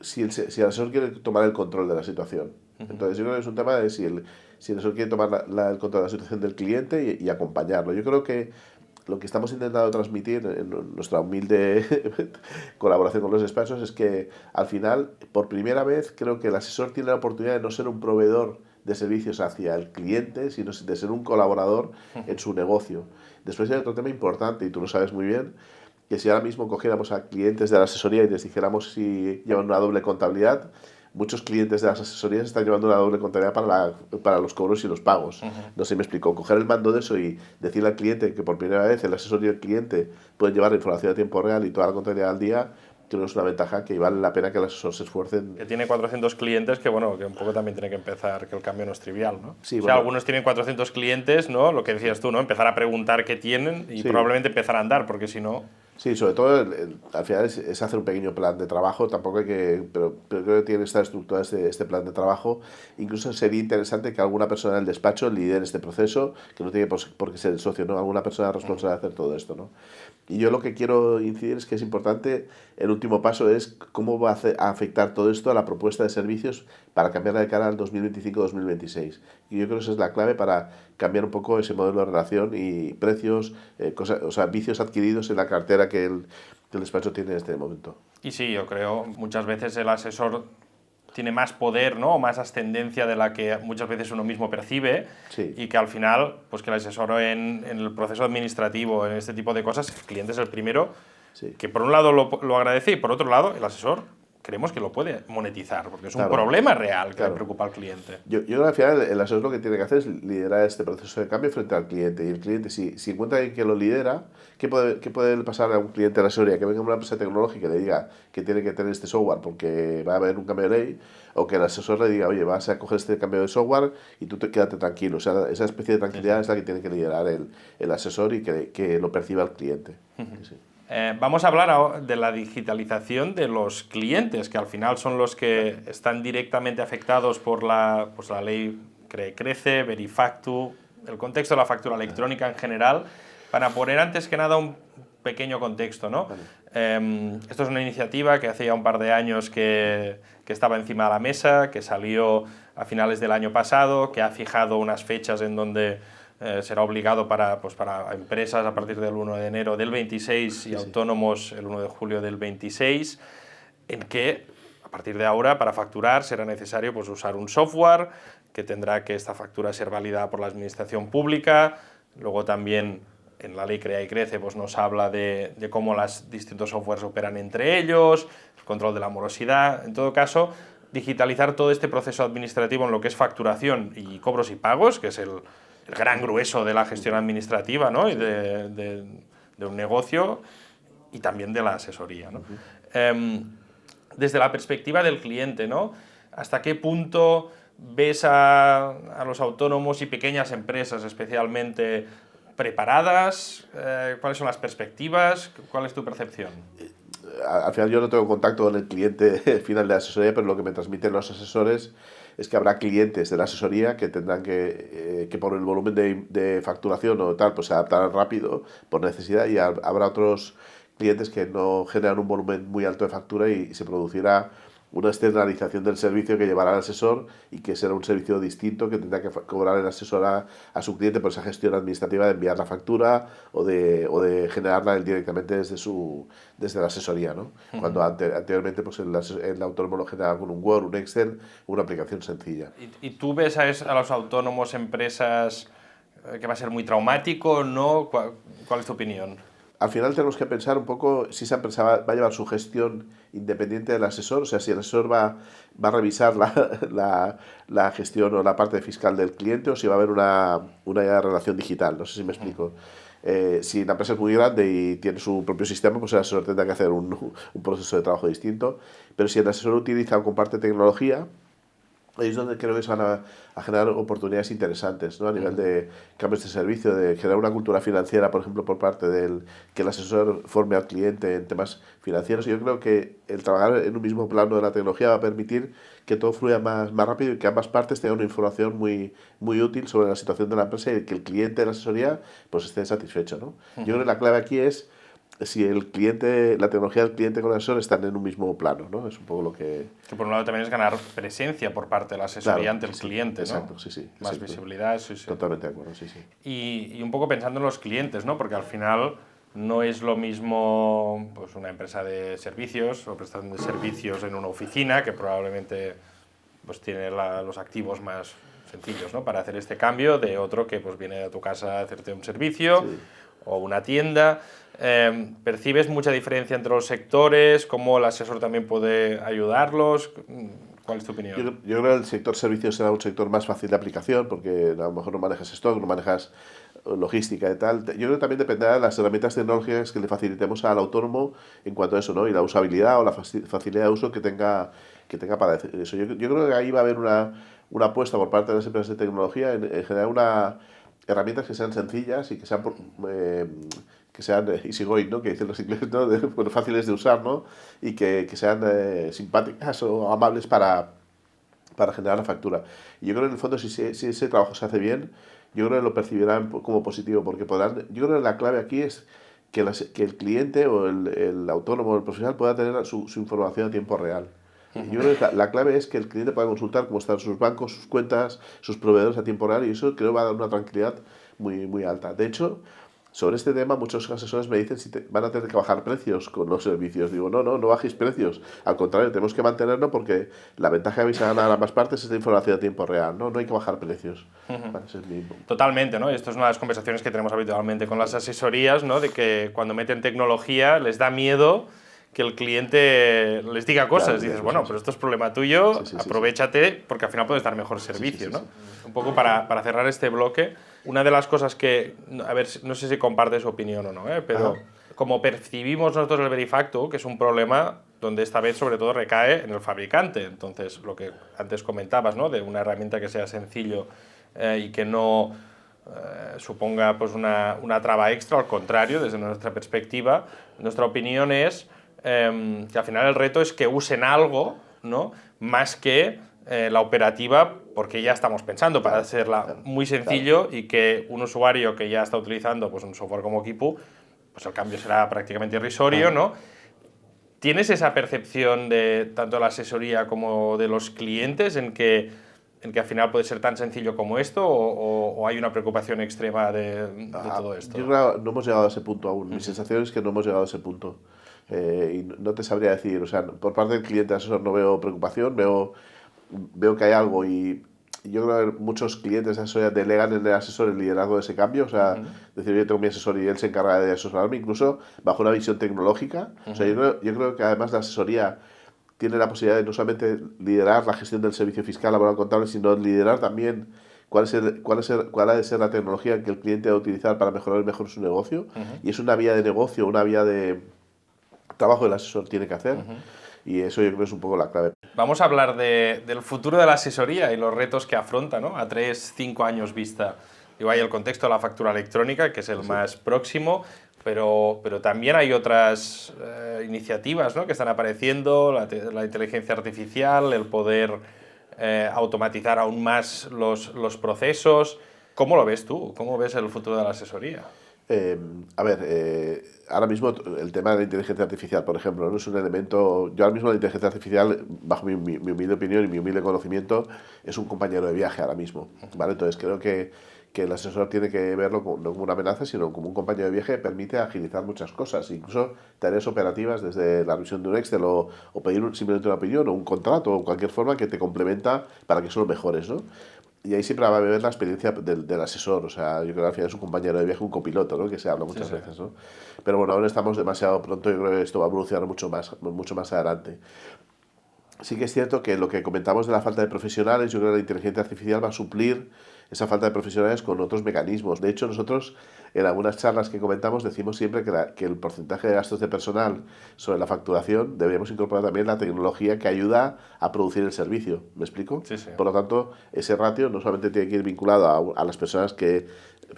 si el asesor quiere tomar el control de la situación. Entonces yo creo que es un tema de si el asesor quiere tomar el control de la situación del cliente y acompañarlo. Yo creo que lo que estamos intentando transmitir en nuestra humilde colaboración con los despachos es que al final, por primera vez, creo que el asesor tiene la oportunidad de no ser un proveedor de servicios hacia el cliente, sino de ser un colaborador en su negocio. Después hay otro tema importante, y tú lo sabes muy bien, que si ahora mismo cogiéramos a clientes de la asesoría y les dijéramos si llevan una doble contabilidad, muchos clientes de las asesorías están llevando una doble contabilidad para los cobros y los pagos. No sé si me explico. Coger el mando de eso y decirle al cliente que por primera vez el asesor y el cliente pueden llevar la información a tiempo real y toda la contabilidad al día, creo que es una ventaja que vale la pena que el asesor se esfuercen. Que tiene 400 clientes, que bueno, que un poco también tiene que empezar, que el cambio no es trivial, ¿no? Sí, o sea, bueno, algunos tienen 400 clientes, ¿no? Lo que decías tú, ¿no? Empezar a preguntar qué tienen y sí. probablemente empezar a andar, porque si no... Sí, sobre todo al final es hacer un pequeño plan de trabajo, tampoco hay que, pero creo que tiene que estar estructurado este plan de trabajo. Incluso sería interesante que alguna persona del despacho lidere este proceso, que no tiene por qué ser el socio, ¿no? Alguna persona responsable de hacer todo esto, ¿no? Y yo lo que quiero incidir es que es importante, el último paso es cómo va a afectar todo esto a la propuesta de servicios para cambiarla de cara al 2025-2026. Y yo creo que esa es la clave para cambiar un poco ese modelo de relación y precios, vicios adquiridos en la cartera que el despacho tiene en este momento. Y sí, yo creo, muchas veces el asesor tiene más poder, ¿no?, o más ascendencia de la que muchas veces uno mismo percibe, Sí. y que al final, pues que el asesor en el proceso administrativo, en este tipo de cosas, el cliente es el primero, Sí. que por un lado lo agradece y por otro lado el asesor creemos que lo puede monetizar, porque es un Claro. problema real que Claro. le preocupa al cliente. Yo creo que al final el asesor lo que tiene que hacer es liderar este proceso de cambio frente al cliente. Y el cliente, si encuentra alguien que lo lidera, ¿qué puede pasar a un cliente de la asesoría? Que venga una empresa tecnológica y le diga que tiene que tener este software porque va a haber un cambio de ley, o que el asesor le diga, oye, vas a coger este cambio de software y tú quédate tranquilo. O sea, esa especie de tranquilidad es la que tiene que liderar el asesor y que lo perciba el cliente. Sí. Vamos a hablar de la digitalización de los clientes, que al final son los que están directamente afectados por la ley Crece, Verifactu, el contexto de la factura electrónica en general, para poner antes que nada un pequeño contexto, ¿no? Vale. Esto es una iniciativa que hace ya un par de años que estaba encima de la mesa, que salió a finales del año pasado, que ha fijado unas fechas en donde será obligado para empresas a partir del 1 de enero del 26 y autónomos el 1 de julio del 26, en que a partir de ahora para facturar será necesario pues, usar un software que tendrá que esta factura ser validada por la administración pública. Luego también en la ley Crea y Crece pues, nos habla de cómo los distintos softwares operan entre ellos, el control de la morosidad. En todo caso, digitalizar todo este proceso administrativo en lo que es facturación y cobros y pagos, que es el gran grueso de la gestión administrativa, ¿no?, y de un negocio, y también de la asesoría, ¿no? Desde la perspectiva del cliente, ¿no?, ¿hasta qué punto ves a los autónomos y pequeñas empresas especialmente preparadas? ¿Cuáles son las perspectivas? ¿Cuál es tu percepción? Al final yo no tengo contacto con el cliente final de la asesoría, pero lo que me transmiten los asesores es que habrá clientes de la asesoría que tendrán que por el volumen de facturación o tal, pues se adaptarán rápido por necesidad, y habrá otros clientes que no generan un volumen muy alto de factura y se producirá una externalización del servicio que llevará al asesor y que será un servicio distinto que tendrá que cobrar el asesor a su cliente por esa gestión administrativa de enviar la factura o de generarla él directamente desde la asesoría, ¿no? Cuando anteriormente pues el autónomo lo generaba con un Word, un Excel, una aplicación sencilla. ¿Y tú ves a los autónomos, empresas, que va a ser muy traumático, no? ¿Cuál es tu opinión? Al final tenemos que pensar un poco si esa empresa va a llevar su gestión independiente del asesor, o sea, si el asesor va a revisar la gestión o la parte fiscal del cliente o si va a haber una relación digital, no sé si me explico. Si la empresa es muy grande y tiene su propio sistema, pues el asesor tendrá que hacer un proceso de trabajo distinto, pero si el asesor utiliza o comparte tecnología, ahí es donde creo que se van a generar oportunidades interesantes, ¿no? A nivel de cambios de servicio, de generar una cultura financiera, por ejemplo, por parte del que el asesor forme al cliente en temas financieros. Y yo creo que el trabajar en un mismo plano de la tecnología va a permitir que todo fluya más rápido y que ambas partes tengan una información muy útil sobre la situación de la empresa y que el cliente de la asesoría pues esté satisfecho, ¿no? Yo creo que la clave aquí es si el cliente, la tecnología del cliente con el asesor están en un mismo plano, ¿no? Es un poco lo que... Que por un lado también es ganar presencia por parte de la asesoría ante el cliente, ¿no? Exacto, sí. Más visibilidad, sí. Totalmente de acuerdo, sí. Y un poco pensando en los clientes, ¿no? Porque al final no es lo mismo pues, una empresa de servicios o prestación de servicios en una oficina que probablemente pues, tiene los activos más sencillos, ¿no? Para hacer este cambio de otro que pues, viene a tu casa a hacerte un servicio o una tienda. ¿Percibes mucha diferencia entre los sectores? ¿Cómo el asesor también puede ayudarlos? ¿Cuál es tu opinión? Yo creo que el sector servicios será un sector más fácil de aplicación porque a lo mejor no manejas stock, no manejas logística y tal. Yo creo que también dependerá de las herramientas tecnológicas que le facilitemos al autónomo en cuanto a eso, ¿no? Y la usabilidad o la facilidad de uso que tenga para hacer eso. Yo creo que ahí va a haber una apuesta por parte de las empresas de tecnología en generar herramientas que sean sencillas y que sean easygoing, ¿no? Que dicen los ingleses, ¿no? Bueno, fáciles de usar, ¿no? Y que sean simpáticas o amables para generar la factura. Y yo creo que en el fondo si ese trabajo se hace bien, yo creo que lo percibirán como positivo, porque yo creo que la clave aquí es que el cliente o el autónomo o el profesional pueda tener su información a tiempo real. Yo creo que la clave es que el cliente pueda consultar cómo están sus bancos, sus cuentas, sus proveedores a tiempo real y eso creo que va a dar una tranquilidad muy alta. De hecho, sobre este tema muchos asesores me dicen si van a tener que bajar precios con los servicios. Digo, no bajéis precios. Al contrario, tenemos que mantenerlo porque la ventaja que vais a ganar a ambas partes es la información a tiempo real. No hay que bajar precios. Ese es mi... Totalmente, ¿no? Y esto es una de las conversaciones que tenemos habitualmente con las asesorías, ¿no? De que cuando meten tecnología les da miedo que el cliente les diga cosas. Claro, Dices, bueno, pero esto es problema tuyo, aprovéchate porque al final puedes dar mejor servicio, ¿no? Un poco para cerrar este bloque, una de las cosas que, a ver, no sé si compartes opinión o no, pero como percibimos nosotros el Verifacto, que es un problema donde esta vez sobre todo recae en el fabricante. Entonces, lo que antes comentabas, ¿no? De una herramienta que sea sencillo y que no suponga pues una traba extra, al contrario, desde nuestra perspectiva, nuestra opinión es que al final el reto es que usen algo, ¿no? Más que la operativa, porque ya estamos pensando para hacerla muy sencillo y que un usuario que ya está utilizando pues, un software como Kipu, pues el cambio será prácticamente irrisorio, ¿no? ¿Tienes esa percepción de tanto la asesoría como de los clientes en que al final puede ser tan sencillo como esto o hay una preocupación extrema de todo esto? Yo creo que no hemos llegado a ese punto aún. Mi sensación es que no hemos llegado a ese punto. Y no te sabría decir, o sea, por parte del cliente asesor no veo preocupación, veo que hay algo y yo creo que muchos clientes de asesoría delegan en el asesor el liderazgo de ese cambio, o sea, decir, yo tengo mi asesor y él se encarga de asesorarme, incluso bajo una visión tecnológica. O sea, yo creo que además la asesoría tiene la posibilidad de no solamente liderar la gestión del servicio fiscal, laboral, contable, sino liderar también cuál ha de ser la tecnología que el cliente va a utilizar para mejorar mejor su negocio. Y es una vía de negocio, una vía de trabajo que el asesor tiene que hacer. Y eso yo creo que es un poco la clave. Vamos a hablar del futuro de la asesoría y los retos que afronta, ¿no? A 3-5 años vista. Digo, hay el contexto de la factura electrónica, que es el más próximo, pero también hay otras iniciativas, ¿no? Que están apareciendo, la inteligencia artificial, el poder automatizar aún más los procesos. ¿Cómo lo ves tú? ¿Cómo ves el futuro de la asesoría? A ver, ahora mismo el tema de la inteligencia artificial, por ejemplo, no es un elemento. Yo ahora mismo la inteligencia artificial, bajo mi humilde opinión y mi humilde conocimiento, es un compañero de viaje ahora mismo, ¿vale? Entonces creo que el asesor tiene que verlo no como una amenaza, sino como un compañero de viaje que permite agilizar muchas cosas, incluso tareas operativas desde la revisión de un Excel o pedir simplemente una opinión o un contrato o cualquier forma que te complementa para que son mejores, ¿no? Y ahí siempre va a haber la experiencia del asesor, o sea, yo creo que al final es un compañero de viaje, un copiloto, ¿no? Que se habla muchas veces, ¿no? Pero bueno, ahora estamos demasiado pronto, yo creo que esto va a evolucionar mucho más adelante. Sí que es cierto que lo que comentamos de la falta de profesionales, yo creo que la inteligencia artificial va a suplir esa falta de profesionales con otros mecanismos. De hecho, nosotros en algunas charlas que comentamos decimos siempre que el porcentaje de gastos de personal sobre la facturación deberíamos incorporar también la tecnología que ayuda a producir el servicio. ¿Me explico? Sí, sí. Por lo tanto, ese ratio no solamente tiene que ir vinculado a las personas que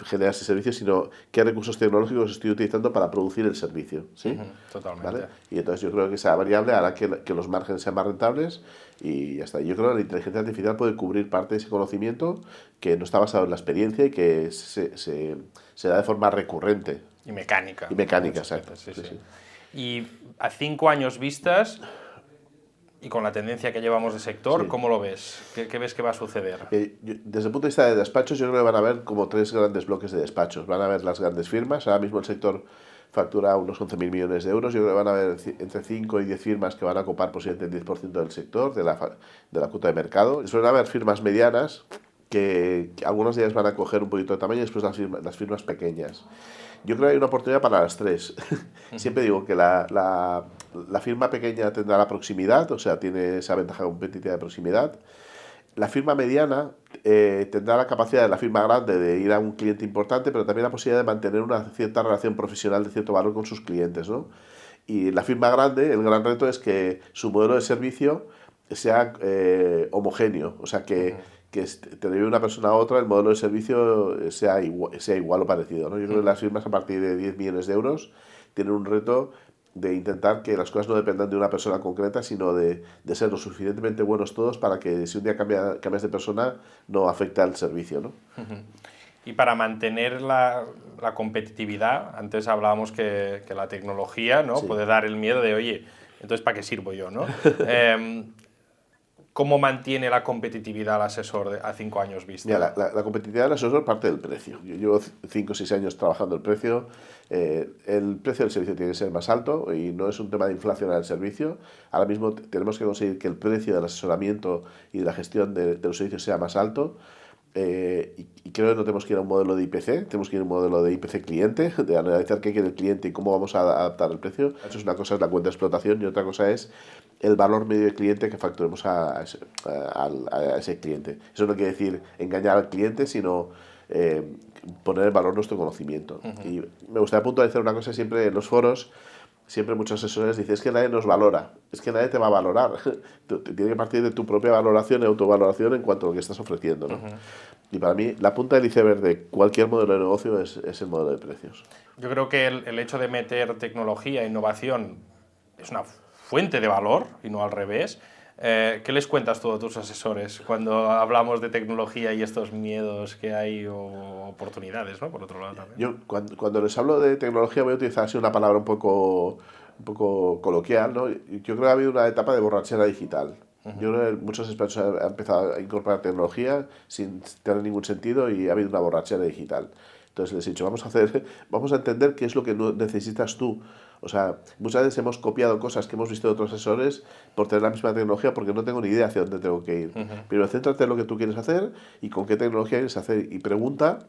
generan ese servicio, sino qué recursos tecnológicos estoy utilizando para producir el servicio. ¿Sí? Totalmente. ¿Vale? Y entonces yo creo que esa variable hará que los márgenes sean más rentables y ya está. Yo creo que la inteligencia artificial puede cubrir parte de ese conocimiento que no está basado en la experiencia y que se da de forma recurrente. Y mecánica. Y mecánica, exacto. Sí. Y a 5 años vistas, y con la tendencia que llevamos de sector, Sí. ¿cómo lo ves? ¿Qué ves que va a suceder? Desde el punto de vista de despachos, yo creo que van a haber como 3 grandes bloques de despachos. Van a haber las grandes firmas, ahora mismo el sector factura unos 11.000 millones de euros. Yo creo que van a haber entre 5 y 10 firmas que van a ocupar posiblemente el 10% del sector, de la cuota de mercado. Después van a haber firmas medianas, que algunos de ellas van a coger un poquito de tamaño, y después las firmas pequeñas. Yo creo que hay una oportunidad para las tres. Siempre digo que la firma pequeña tendrá la proximidad, o sea, tiene esa ventaja competitiva de proximidad. La firma mediana tendrá la capacidad de la firma grande de ir a un cliente importante, pero también la posibilidad de mantener una cierta relación profesional de cierto valor con sus clientes, ¿no? Y la firma grande, el gran reto es que su modelo de servicio sea homogéneo, o sea, que te debe una persona a otra, el modelo de servicio sea igual o parecido, ¿no? Yo creo que las firmas a partir de 10 millones de euros tienen un reto de intentar que las cosas no dependan de una persona concreta, sino de ser lo suficientemente buenos todos para que si un día cambias de persona no afecte al servicio, ¿no? Y para mantener la competitividad, antes hablábamos que la tecnología, ¿no? Sí. Puede dar el miedo de, oye, entonces ¿para qué sirvo yo, no? ¿Cómo mantiene la competitividad el asesor a 5 años vista? Mira, la competitividad del asesor parte del precio. Yo llevo 5 o 6 años trabajando el precio. El precio del servicio tiene que ser más alto y no es un tema de inflacionar el servicio. Ahora mismo tenemos que conseguir que el precio del asesoramiento y de la gestión de los servicios sea más alto. Y creo que no tenemos que ir a un modelo de IPC, tenemos que ir a un modelo de IPC cliente, de analizar qué quiere el cliente y cómo vamos a adaptar el precio. Eso es una cosa, es la cuenta de explotación, y otra cosa es el valor medio de cliente que facturemos a ese cliente. Eso no quiere decir engañar al cliente, sino poner en valor nuestro conocimiento. Y me gustaría puntualizar una cosa siempre en los foros. Siempre muchos asesores dicen, es que nadie nos valora, es que nadie te va a valorar. Tiene que partir de tu propia valoración y autovaloración en cuanto a lo que estás ofreciendo, ¿no? Y para mí, la punta del iceberg de cualquier modelo de negocio es el modelo de precios. Yo creo que el hecho de meter tecnología e innovación es una fuente de valor y no al revés. ¿Qué les cuentas tú a tus asesores cuando hablamos de tecnología y estos miedos que hay o oportunidades, ¿no? Por otro lado también. Yo cuando les hablo de tecnología voy a utilizar así una palabra un poco coloquial, ¿no? Yo creo que ha habido una etapa de borrachera digital. Yo creo que muchos expertos han empezado a incorporar tecnología sin tener ningún sentido y ha habido una borrachera digital. Entonces les he dicho, vamos a entender qué es lo que necesitas tú. O sea, muchas veces hemos copiado cosas que hemos visto de otros asesores por tener la misma tecnología porque no tengo ni idea hacia dónde tengo que ir. Pero céntrate en lo que tú quieres hacer y con qué tecnología quieres hacer y pregunta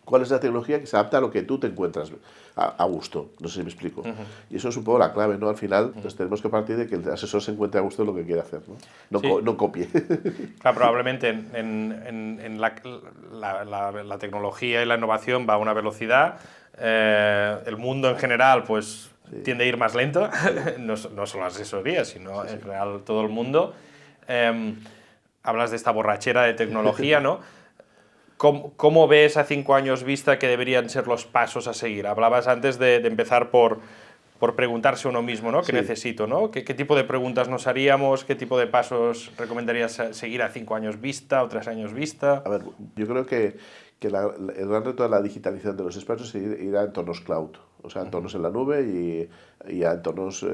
cuál es la tecnología que se adapta a lo que tú te encuentras a gusto. No sé si me explico. Y eso es un poco la clave, ¿no? Al final, pues tenemos que partir de que el asesor se encuentre a gusto en lo que quiere hacer, ¿no? No copie. Claro, probablemente en la tecnología y la innovación va a una velocidad. El mundo en general, pues, tiende a ir más lento. No solo las asesorías, sino en general todo el mundo. Hablas de esta borrachera de tecnología, ¿no? ¿Cómo ves a 5 años vista que deberían ser los pasos a seguir? Hablabas antes de empezar por preguntarse uno mismo, ¿no? ¿Qué necesito, ¿no? ¿Qué tipo de preguntas nos haríamos? ¿Qué tipo de pasos recomendarías seguir a 5 años vista o 3 años vista? A ver, yo creo que que el gran reto de la digitalización de los despachos es ir a entornos cloud, o sea, entornos en la nube y a entornos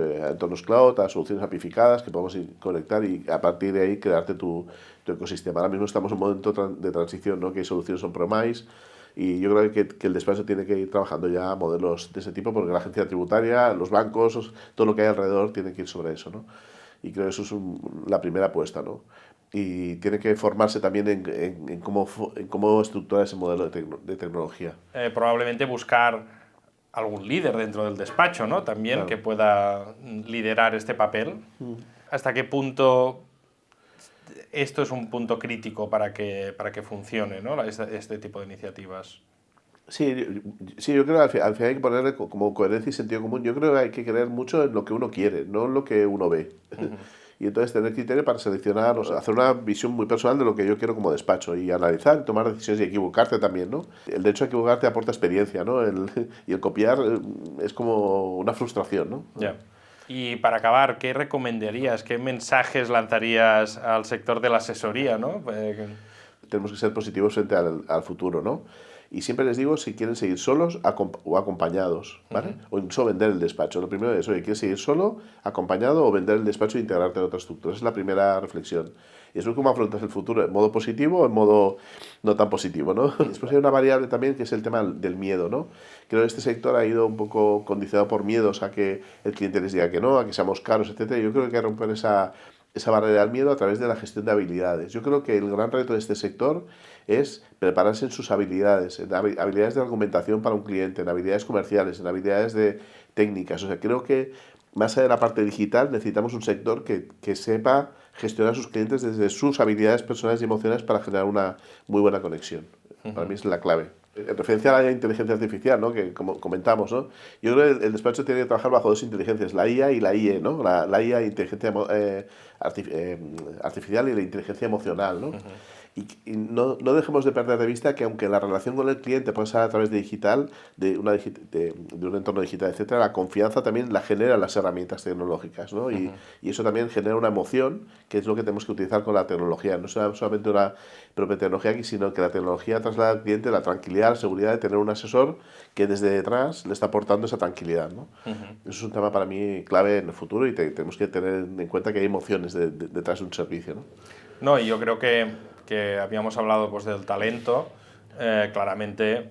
cloud, a soluciones apificadas que podemos conectar y a partir de ahí crearte tu ecosistema. Ahora mismo estamos en un momento de transición, ¿no? Que hay soluciones on-premise y yo creo que el despacho tiene que ir trabajando ya modelos de ese tipo porque la agencia tributaria, los bancos, todo lo que hay alrededor tiene que ir sobre eso, ¿no? Y creo que eso es la primera apuesta, ¿no? Y tiene que formarse también en cómo estructurar ese modelo de tecnología. Probablemente buscar algún líder dentro del despacho, ¿no? También, claro, que pueda liderar este papel. ¿Hasta qué punto esto es un punto crítico para que funcione, ¿no? este tipo de iniciativas? Sí, yo creo que al final hay que ponerle como coherencia y sentido común. Yo creo que hay que creer mucho en lo que uno quiere, no en lo que uno ve. Y entonces tener criterio para seleccionar, o sea, hacer una visión muy personal de lo que yo quiero como despacho y analizar, tomar decisiones y equivocarte también, ¿no? El derecho a equivocarte aporta experiencia, ¿no? Y el copiar es como una frustración, ¿no? Ya. Y para acabar, ¿qué recomendarías? ¿Qué mensajes lanzarías al sector de la asesoría, ¿no? Tenemos que ser positivos frente al futuro, ¿no? Y siempre les digo si quieren seguir solos o acompañados, ¿vale? O incluso vender el despacho. Lo primero es, oye, ¿quieres seguir solo, acompañado o vender el despacho e integrarte en otra estructura? Esa es la primera reflexión. Y eso es cómo afrontas el futuro, en modo positivo o en modo no tan positivo, ¿no? Después hay una variable también que es el tema del miedo, ¿no? Creo que este sector ha ido un poco condicionado por miedos a que el cliente les diga que no, a que seamos caros, etc. Yo creo que hay que romper esa barrera del miedo a través de la gestión de habilidades. Yo creo que el gran reto de este sector es prepararse en sus habilidades, en habilidades de argumentación para un cliente, en habilidades comerciales, en habilidades de técnicas. O sea, creo que más allá de la parte digital necesitamos un sector que sepa gestionar a sus clientes desde sus habilidades personales y emocionales para generar una muy buena conexión. Para mí es la clave. En referencia a la inteligencia artificial, ¿no? Que como comentamos, ¿no? Yo creo que el despacho tiene que trabajar bajo dos inteligencias, la IA y la IE, ¿no? La IA, inteligencia artificial y la inteligencia emocional, ¿no? Y no dejemos de perder de vista que aunque la relación con el cliente puede ser a través de digital, de un entorno digital, etcétera, la confianza también la generan las herramientas tecnológicas, ¿no? Y eso también genera una emoción, que es lo que tenemos que utilizar con la tecnología. No es solamente una propia tecnología aquí, sino que la tecnología traslada al cliente la tranquilidad, la seguridad de tener un asesor que desde detrás le está aportando esa tranquilidad, ¿no? Eso es un tema para mí clave en el futuro y tenemos que tener en cuenta que hay emociones detrás de un servicio, ¿no? No, y yo creo que habíamos hablado pues, del talento, claramente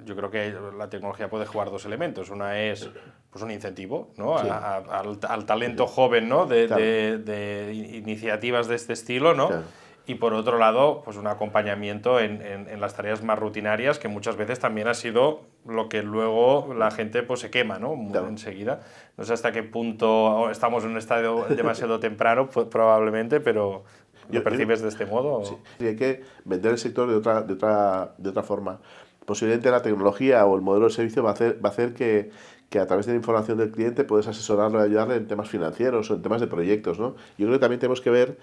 yo creo que la tecnología puede jugar dos elementos. Una es pues, un incentivo, ¿no? Sí. al talento joven, ¿no? de iniciativas de este estilo, ¿no? Claro. Y por otro lado, pues un acompañamiento en las tareas más rutinarias, que muchas veces también ha sido lo que luego la gente pues, se quema, ¿no? Claro. Enseguida. No sé hasta qué punto estamos en un estadio demasiado temprano, probablemente, pero ¿lo percibes de este modo? Sí, hay que vender el sector de otra forma. Posiblemente la tecnología o el modelo de servicio va a hacer que a través de la información del cliente puedes asesorarlo y ayudarle en temas financieros o en temas de proyectos, ¿no? Yo creo que también tenemos que ver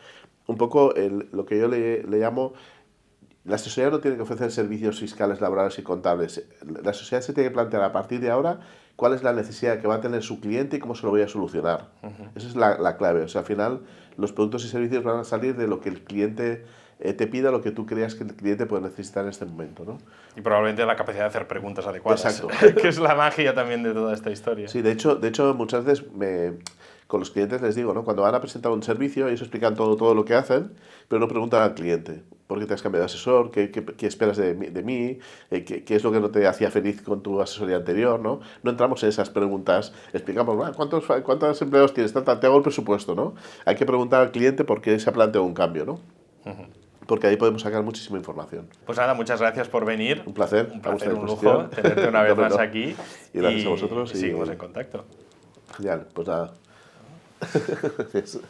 un poco lo que yo le llamo... La asesoría no tiene que ofrecer servicios fiscales, laborales y contables. La asesoría se tiene que plantear a partir de ahora cuál es la necesidad que va a tener su cliente y cómo se lo voy a solucionar. Esa es la clave. O sea, al final los productos y servicios van a salir de lo que el cliente te pida, lo que tú creas que el cliente puede necesitar en este momento, ¿no? Y probablemente la capacidad de hacer preguntas adecuadas. Exacto. Que es la magia también de toda esta historia. Sí, de hecho muchas veces con los clientes les digo, ¿no? Cuando van a presentar un servicio, ellos explican todo lo que hacen, pero no preguntan al cliente. ¿Por qué te has cambiado de asesor? ¿Qué esperas de mí? ¿Qué es lo que no te hacía feliz con tu asesoría anterior? No entramos en esas preguntas. Explicamos, ¿cuántos empleados tienes? Te hago el presupuesto, ¿no? Hay que preguntar al cliente por qué se ha planteado un cambio, ¿no? Porque ahí podemos sacar muchísima información. Pues nada, muchas gracias por venir. Un placer. Un lujo tenerte una vez más aquí. Y gracias a vosotros. Y seguimos en contacto. Genial, pues nada. Gracias.